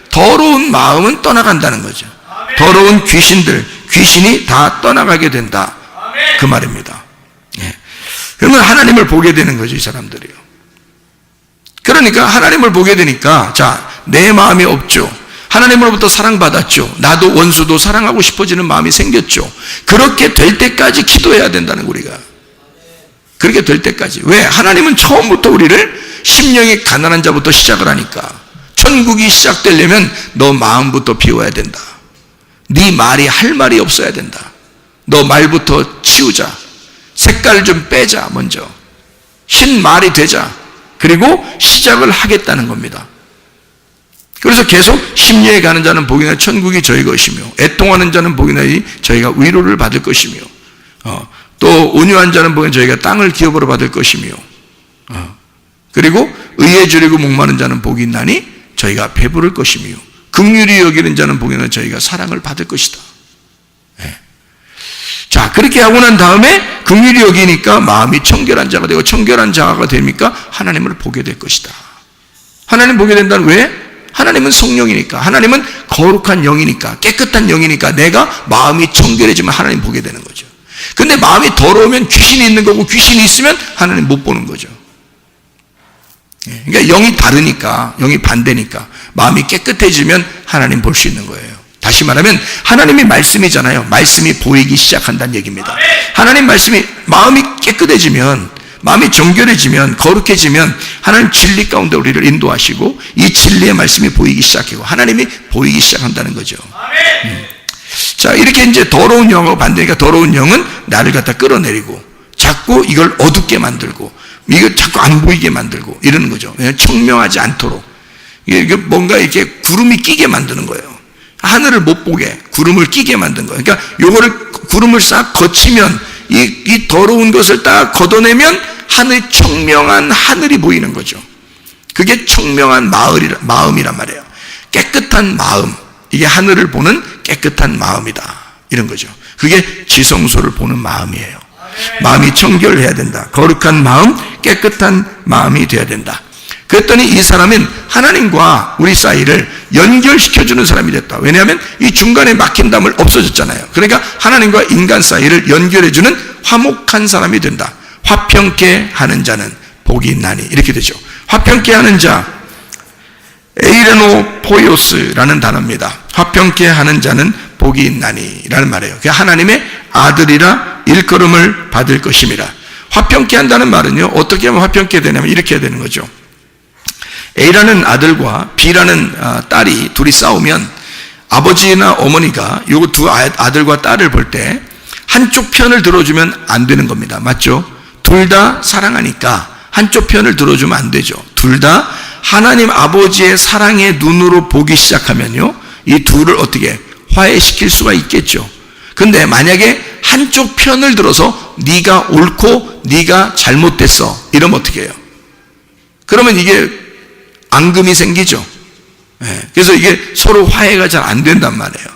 더러운 마음은 떠나간다는 거죠. 더러운 귀신들, 귀신이 다 떠나가게 된다. 그 말입니다. 예. 그러면 하나님을 보게 되는 거죠, 이 사람들이요. 그러니까 하나님을 보게 되니까, 자, 내 마음이 없죠. 하나님으로부터 사랑받았죠. 나도 원수도 사랑하고 싶어지는 마음이 생겼죠. 그렇게 될 때까지 기도해야 된다는 우리가. 그렇게 될 때까지. 왜? 하나님은 처음부터 우리를 심령이 가난한 자부터 시작을 하니까. 천국이 시작되려면 너 마음부터 비워야 된다. 네 말이 할 말이 없어야 된다. 너 말부터 치우자. 색깔 좀 빼자. 먼저 흰 말이 되자. 그리고 시작을 하겠다는 겁니다. 그래서 계속 심리에 가는 자는 복이나 천국이 저희 것이며, 애통하는 자는 복이나 저희가 위로를 받을 것이며, 또 온유한 자는 복이나 저희가 땅을 기업으로 받을 것이며, 그리고 의에 주리고 목마른 자는 복이 있나니 저희가 배부를 것이며, 긍휼히 여기는 자는 복이나 저희가 사랑을 받을 것이다. 네. 자, 그렇게 하고 난 다음에 긍휼히 여기니까 마음이 청결한 자가 되고, 청결한 자가 되니까 하나님을 보게 될 것이다. 하나님 보게 된다는 왜? 하나님은 성령이니까, 하나님은 거룩한 영이니까, 깨끗한 영이니까 내가 마음이 청결해지면 하나님 보게 되는 거죠. 근데 마음이 더러우면 귀신이 있는 거고, 귀신이 있으면 하나님 못 보는 거죠. 그러니까 영이 다르니까, 영이 반대니까 마음이 깨끗해지면 하나님 볼 수 있는 거예요. 다시 말하면 하나님이 말씀이잖아요. 말씀이 보이기 시작한다는 얘기입니다. 하나님 말씀이, 마음이 깨끗해지면, 마음이 정결해지면, 거룩해지면 하나님 진리 가운데 우리를 인도하시고 이 진리의 말씀이 보이기 시작하고 하나님이 보이기 시작한다는 거죠. 자, 이렇게 이제 더러운 영하고 반대니까, 더러운 영은 나를 갖다 끌어내리고 자꾸 이걸 어둡게 만들고, 이걸 자꾸 안 보이게 만들고 이러는 거죠. 청명하지 않도록. 이게 뭔가 이렇게 구름이 끼게 만드는 거예요. 하늘을 못 보게 구름을 끼게 만든 거예요. 그러니까 요거를, 구름을 싹 거치면, 이 더러운 것을 딱 걷어내면 하늘, 청명한 하늘이 보이는 거죠. 그게 청명한 마음이란 말이에요. 깨끗한 마음, 이게 하늘을 보는 깨끗한 마음이다, 이런 거죠. 그게 지성소를 보는 마음이에요. 마음이 청결해야 된다. 거룩한 마음, 깨끗한 마음이 되어야 된다. 그랬더니 이 사람은 하나님과 우리 사이를 연결시켜주는 사람이 됐다. 왜냐하면 이 중간에 막힌 담을 없어졌잖아요. 그러니까 하나님과 인간 사이를 연결해주는 화목한 사람이 된다. 화평케 하는 자는 복이 있나니, 이렇게 되죠. 화평케 하는 자, 에이레노 포이오스라는 단어입니다. 화평케 하는 자는 복이 있나니 라는 말이에요. 그게 하나님의 아들이라 일컬음을 받을 것임이라. 화평케 한다는 말은요, 어떻게 하면 화평케 되냐면 이렇게 해야 되는 거죠. A라는 아들과 B라는 딸이 둘이 싸우면 아버지나 어머니가 요 두 아들과 딸을 볼 때 한쪽 편을 들어주면 안 되는 겁니다. 맞죠? 둘 다 사랑하니까 한쪽 편을 들어주면 안 되죠. 둘 다 하나님 아버지의 사랑의 눈으로 보기 시작하면요, 이 둘을 어떻게 화해시킬 수가 있겠죠. 근데 만약에 한쪽 편을 들어서 네가 옳고 네가 잘못됐어, 이러면 어떻게 해요? 그러면 이게 앙금이 생기죠. 그래서 이게 서로 화해가 잘 안 된단 말이에요.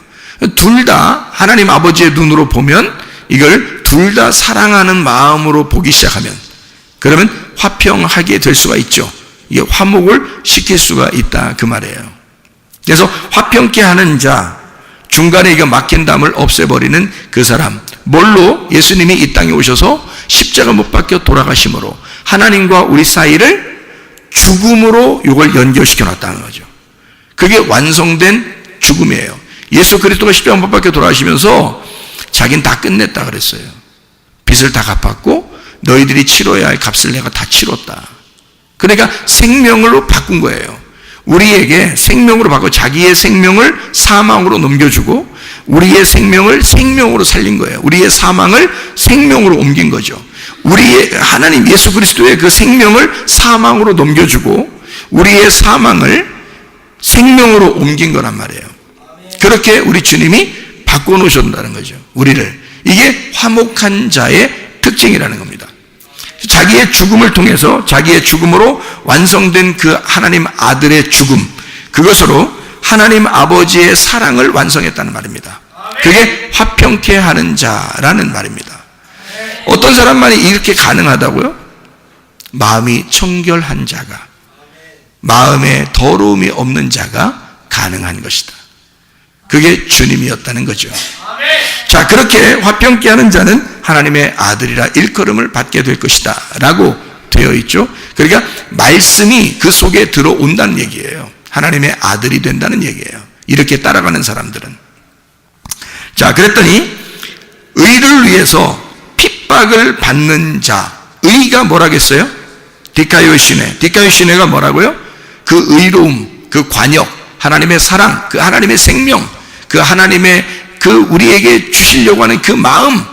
둘 다 하나님 아버지의 눈으로 보면 이걸 둘 다 사랑하는 마음으로 보기 시작하면 그러면 화평하게 될 수가 있죠. 이게 화목을 시킬 수가 있다 그 말이에요. 그래서 화평케 하는 자, 중간에 이거 막힌 담을 없애버리는 그 사람, 뭘로? 예수님이 이 땅에 오셔서 십자가 못 박혀 돌아가심으로 하나님과 우리 사이를 죽음으로 이걸 연결시켜 놨다는 거죠. 그게 완성된 죽음이에요. 예수 그리스도가 십자가 못 박혀 돌아가시면서 자기는 다 끝냈다 그랬어요. 빚을 다 갚았고 너희들이 치러야 할 값을 내가 다 치렀다. 그러니까 생명으로 바꾼 거예요. 우리에게 생명으로 바꿔 자기의 생명을 사망으로 넘겨주고 우리의 생명을 생명으로 살린 거예요. 우리의 사망을 생명으로 옮긴 거죠. 우리의 하나님 예수 그리스도의 그 생명을 사망으로 넘겨주고 우리의 사망을 생명으로 옮긴 거란 말이에요. 그렇게 우리 주님이 바꿔놓으셨다는 거죠. 우리를. 이게 화목한 자의 특징이라는 겁니다. 자기의 죽음을 통해서 자기의 죽음으로 완성된 그 하나님 아들의 죽음, 그것으로 하나님 아버지의 사랑을 완성했다는 말입니다. 그게 화평케 하는 자라는 말입니다. 어떤 사람만이 이렇게 가능하다고요? 마음이 청결한 자가, 마음에 더러움이 없는 자가 가능한 것이다. 그게 주님이었다는 거죠. 자, 그렇게 화평케 하는 자는 하나님의 아들이라 일컬음을 받게 될 것이다 라고 되어 있죠. 그러니까 말씀이 그 속에 들어온다는 얘기예요. 하나님의 아들이 된다는 얘기예요. 이렇게 따라가는 사람들은. 자, 그랬더니 의를 위해서 핍박을 받는 자, 의가 뭐라겠어요? 디카이오시네. 디카이오시네가 뭐라고요? 그 의로움, 그 관역, 하나님의 사랑, 그 하나님의 생명, 그 하나님의 그 우리에게 주시려고 하는 그 마음,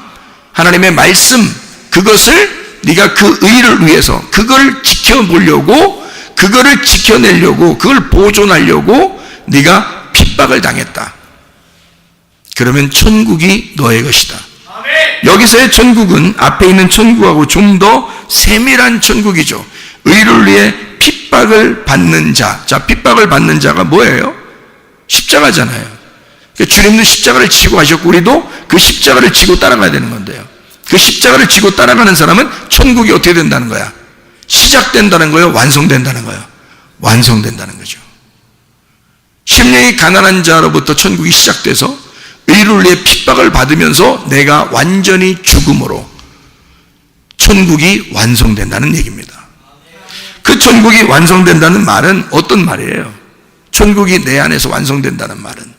하나님의 말씀, 그것을 네가 그 의를 위해서 그걸 지켜보려고, 그거를 지켜내려고, 그걸 보존하려고 네가 핍박을 당했다. 그러면 천국이 너의 것이다. 여기서의 천국은 앞에 있는 천국하고 좀 더 세밀한 천국이죠. 의를 위해 핍박을 받는 자. 자, 핍박을 받는 자가 뭐예요? 십자가잖아요. 그러니까 주님도 십자가를 지고 하셨고 우리도 그 십자가를 지고 따라가야 되는 건데요. 그 십자가를 지고 따라가는 사람은 천국이 어떻게 된다는 거야? 시작된다는 거예요? 완성된다는 거예요? 완성된다는 거죠. 심령이 가난한 자로부터 천국이 시작돼서 의를 위해 핍박을 받으면서 내가 완전히 죽음으로 천국이 완성된다는 얘기입니다. 그 천국이 완성된다는 말은 어떤 말이에요? 천국이 내 안에서 완성된다는 말은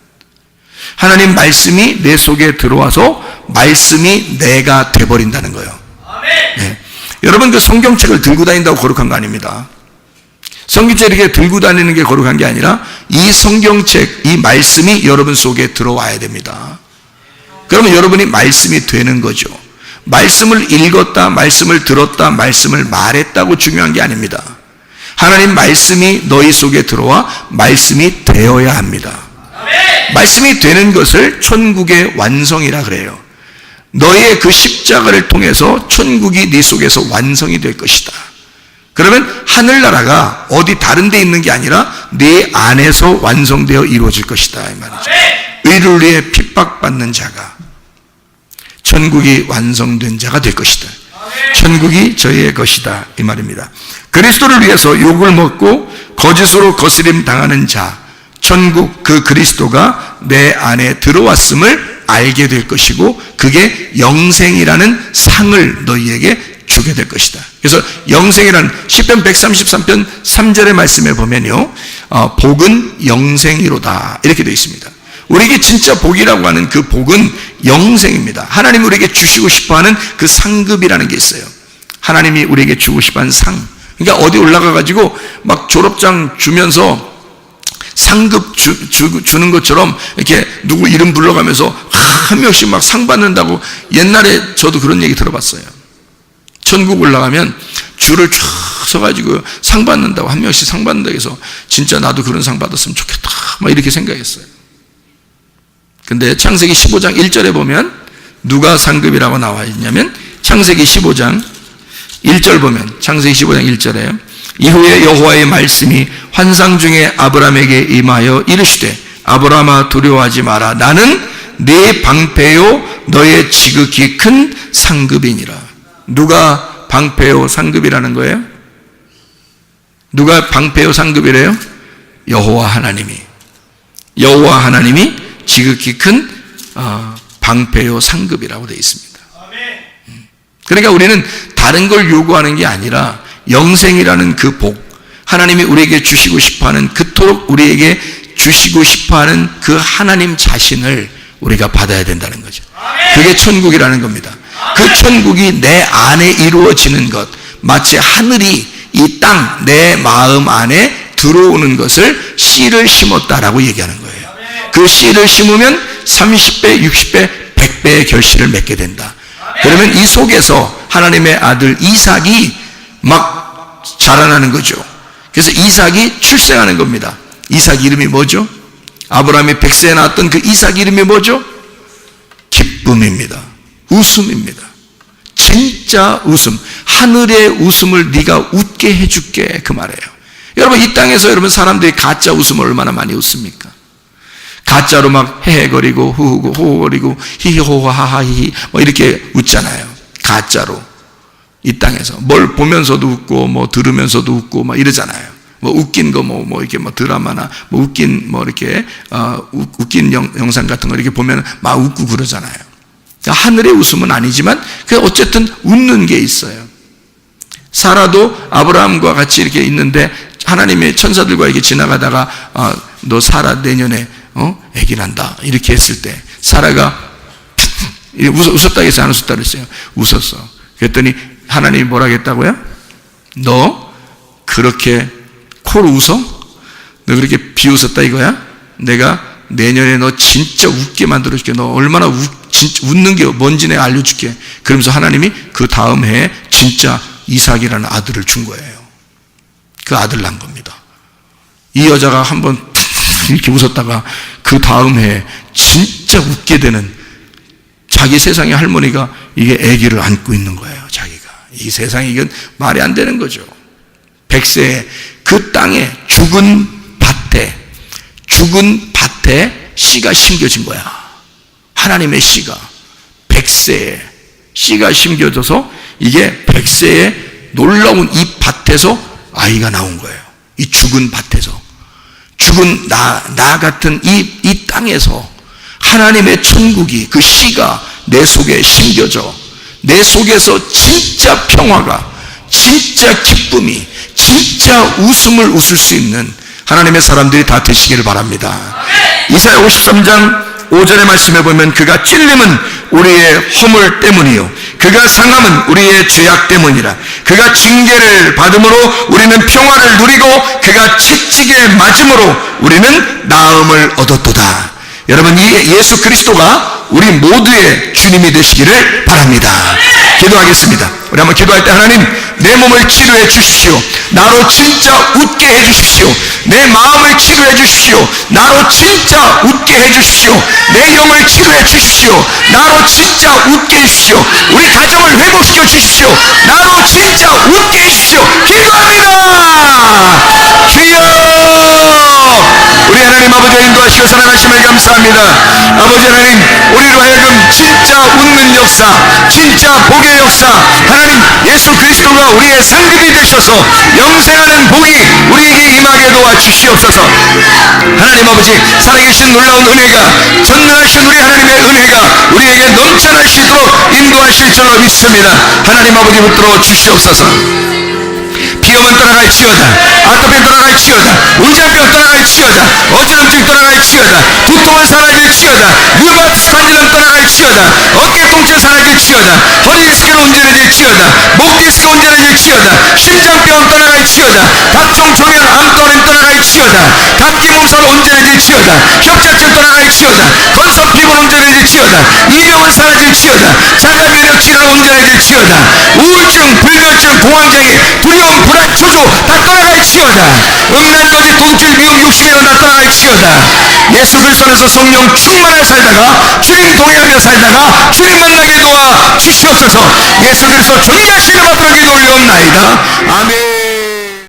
하나님 말씀이 내 속에 들어와서 말씀이 내가 돼버린다는 거예요. 네. 여러분 그 성경책을 들고 다닌다고 거룩한 거 아닙니다. 성경책 이렇게 들고 다니는 게 거룩한 게 아니라 이 성경책, 이 말씀이 여러분 속에 들어와야 됩니다. 그러면 여러분이 말씀이 되는 거죠. 말씀을 읽었다, 말씀을 들었다, 말씀을 말했다고 중요한 게 아닙니다. 하나님 말씀이 너희 속에 들어와 말씀이 되어야 합니다. 말씀이 되는 것을 천국의 완성이라 그래요. 너의 그 십자가를 통해서 천국이 네 속에서 완성이 될 것이다. 그러면 하늘나라가 어디 다른 데 있는 게 아니라 네 안에서 완성되어 이루어질 것이다 이 말이죠. 의를 위해 핍박받는 자가 천국이 완성된 자가 될 것이다. 천국이 저희의 것이다 이 말입니다. 그리스도를 위해서 욕을 먹고 거짓으로 거스림 당하는 자, 천국 그 그리스도가 내 안에 들어왔음을 알게 될 것이고 그게 영생이라는 상을 너희에게 주게 될 것이다. 그래서 영생이라는 시편 133편 3절의 말씀에 보면요, 복은 영생이로다 이렇게 되어 있습니다. 우리에게 진짜 복이라고 하는 그 복은 영생입니다. 하나님이 우리에게 주시고 싶어하는 그 상급이라는 게 있어요. 하나님이 우리에게 주고 싶어하는 상. 그러니까 어디 올라가가지고 막 졸업장 주면서 상급 주는 것처럼 이렇게 누구 이름 불러가면서 한 명씩 막 상 받는다고 옛날에 저도 그런 얘기 들어봤어요. 천국 올라가면 줄을 쫙 서가지고 상 받는다고 한 명씩 상 받는다고 해서 진짜 나도 그런 상 받았으면 좋겠다 막 이렇게 생각했어요. 근데 창세기 15장 1절에 보면 누가 상급이라고 나와 있냐면 창세기 15장 1절 보면 창세기 15장 1절에 이후에 여호와의 말씀이 환상 중에 아브라함에게 임하여 이르시되 아브라함아 두려워하지 마라. 나는 네 방패요 너의 지극히 큰 상급이니라. 누가 방패요 상급이라는 거예요? 누가 방패요 상급이래요? 여호와 하나님이. 여호와 하나님이 지극히 큰 방패요 상급이라고 되어 있습니다. 그러니까 우리는 다른 걸 요구하는 게 아니라 영생이라는 그 복, 하나님이 우리에게 주시고 싶어하는, 그토록 우리에게 주시고 싶어하는 그 하나님 자신을 우리가 받아야 된다는 거죠. 그게 천국이라는 겁니다. 그 천국이 내 안에 이루어지는 것, 마치 하늘이 이 땅, 내 마음 안에 들어오는 것을 씨를 심었다라고 얘기하는 거예요. 그 씨를 심으면 30배, 60배, 100배의 결실을 맺게 된다. 그러면 이 속에서 하나님의 아들 이삭이 막 자라나는 거죠. 그래서 이삭이 출생하는 겁니다. 이삭 이름이 뭐죠? 아브라함이 백세에 낳았던 그 이삭 이름이 뭐죠? 기쁨입니다. 웃음입니다. 진짜 웃음. 하늘의 웃음을 네가 웃게 해줄게, 그 말이에요. 여러분, 이 땅에서 여러분 사람들이 가짜 웃음을 얼마나 많이 웃습니까? 가짜로 막 헤헤거리고 후후고 호호거리고 히히호하하히히 뭐 이렇게 웃잖아요. 가짜로. 이 땅에서 뭘 보면서도 웃고 뭐 들으면서도 웃고 막 이러잖아요. 뭐 웃긴 거 뭐 이렇게 뭐 드라마나 뭐 웃긴 뭐 이렇게 웃긴 영상 같은 거 이렇게 보면 막 웃고 그러잖아요. 그러니까 하늘의 웃음은 아니지만 그 어쨌든 웃는 게 있어요. 사라도 아브라함과 같이 이렇게 있는데 하나님의 천사들과 이렇게 지나가다가 너 사라 내년에 아기 난다 이렇게 했을 때 사라가 웃었다 했어요? 안 웃었다 그랬어요? 웃었어. 그랬더니 하나님이 뭐라 했다고요? 너 그렇게 코로 웃어? 너 그렇게 비웃었다 이거야? 내가 내년에 너 진짜 웃게 만들어줄게. 너 얼마나 진짜 웃는 게 뭔지 내가 알려줄게. 그러면서 하나님이 그 다음 해에 진짜 이삭이라는 아들을 준 거예요. 그 아들 난 겁니다. 이 여자가 한번 이렇게 웃었다가 그 다음 해에 진짜 웃게 되는, 자기 세상의 할머니가 이게 아기를 안고 있는 거예요. 자기가. 이 세상에 이건 말이 안 되는 거죠. 백세에 그 땅에 죽은 밭에 씨가 심겨진 거야. 하나님의 씨가 백세에 씨가 심겨져서 이게 백세에 놀라운 이 밭에서 아이가 나온 거예요. 이 죽은 밭에서. 죽은 나 같은 이 땅에서 하나님의 천국이, 그 씨가 내 속에 심겨져 내 속에서 진짜 평화가, 진짜 기쁨이, 진짜 웃음을 웃을 수 있는 하나님의 사람들이 다 되시기를 바랍니다. 이사야 53장 5절의 말씀에 보면 그가 찔림은 우리의 허물 때문이요 그가 상함은 우리의 죄악 때문이라. 그가 징계를 받음으로 우리는 평화를 누리고 그가 채찍에 맞음으로 우리는 나음을 얻었도다. 여러분, 이 예수 그리스도가 우리 모두의 주님이 되시기를 바랍니다. 기도하겠습니다. 우리 한번 기도할 때, 하나님 내 몸을 치료해 주십시오. 나로 진짜 웃게 해 주십시오. 내 마음을 치료해 주십시오. 나로 진짜 웃게 해 주십시오. 내 영을 치료해 주십시오. 나로 진짜 웃게 해 주십시오. 우리 가정을 회복시켜 주십시오. 나로 진짜 웃게 해 주십시오. 기도합니다. 주여, 우리 하나님 아버지가 인도하시고 사랑하심을 감사합니다. 아버지 하나님, 우리로 하여금 진짜 웃는 역사, 진짜 복의 역사, 하나님 예수 그리스도가 우리의 상급이 되셔서 영생하는 복이 우리에게 임하게 도와주시옵소서. 하나님 아버지, 살아계신 놀라운 은혜가, 전능하신 우리 하나님의 은혜가 우리에게 넘쳐날 수 있도록 인도하실 줄로 믿습니다. 하나님 아버지 붙들어 주시옵소서. 비염은 떠나갈지어다, 아토피 떠나갈지어다, 위장병 떠나갈지어다, 어지럼증 떠나갈지어다, 두통은 사라질지어다, 류마티스 관절염 떠나갈지어다, 어깨 통증 사라질지어다, 허리 디스크는 온전해질지어다, 목 디스크 온전해질지어다, 심장병 떠나갈지어다, 각종 조면 암떠는 떠나갈지어다, 감기 몸살 온전해질지어다, 협착증 떠나갈지어다, 건성 피부 온전해질지어다, 이병은 사라질지어다, 자가 면역 질환 온전해질지어다, 우울증, 불면증, 공황장애, 두려움, 불안, 초조 다 떠나갈지어다. 음란거짓, 돈줄, 미움, 욕심이란 다 떠나갈지어다. 예수 그리스도 안에서 성령 충만하게 살다가, 주님 동행하며 살다가 주님 만나게 도와 주시옵소서. 예수 그리스도 존귀하신 이름 앞으로 기도 올려옵나이다. 아멘.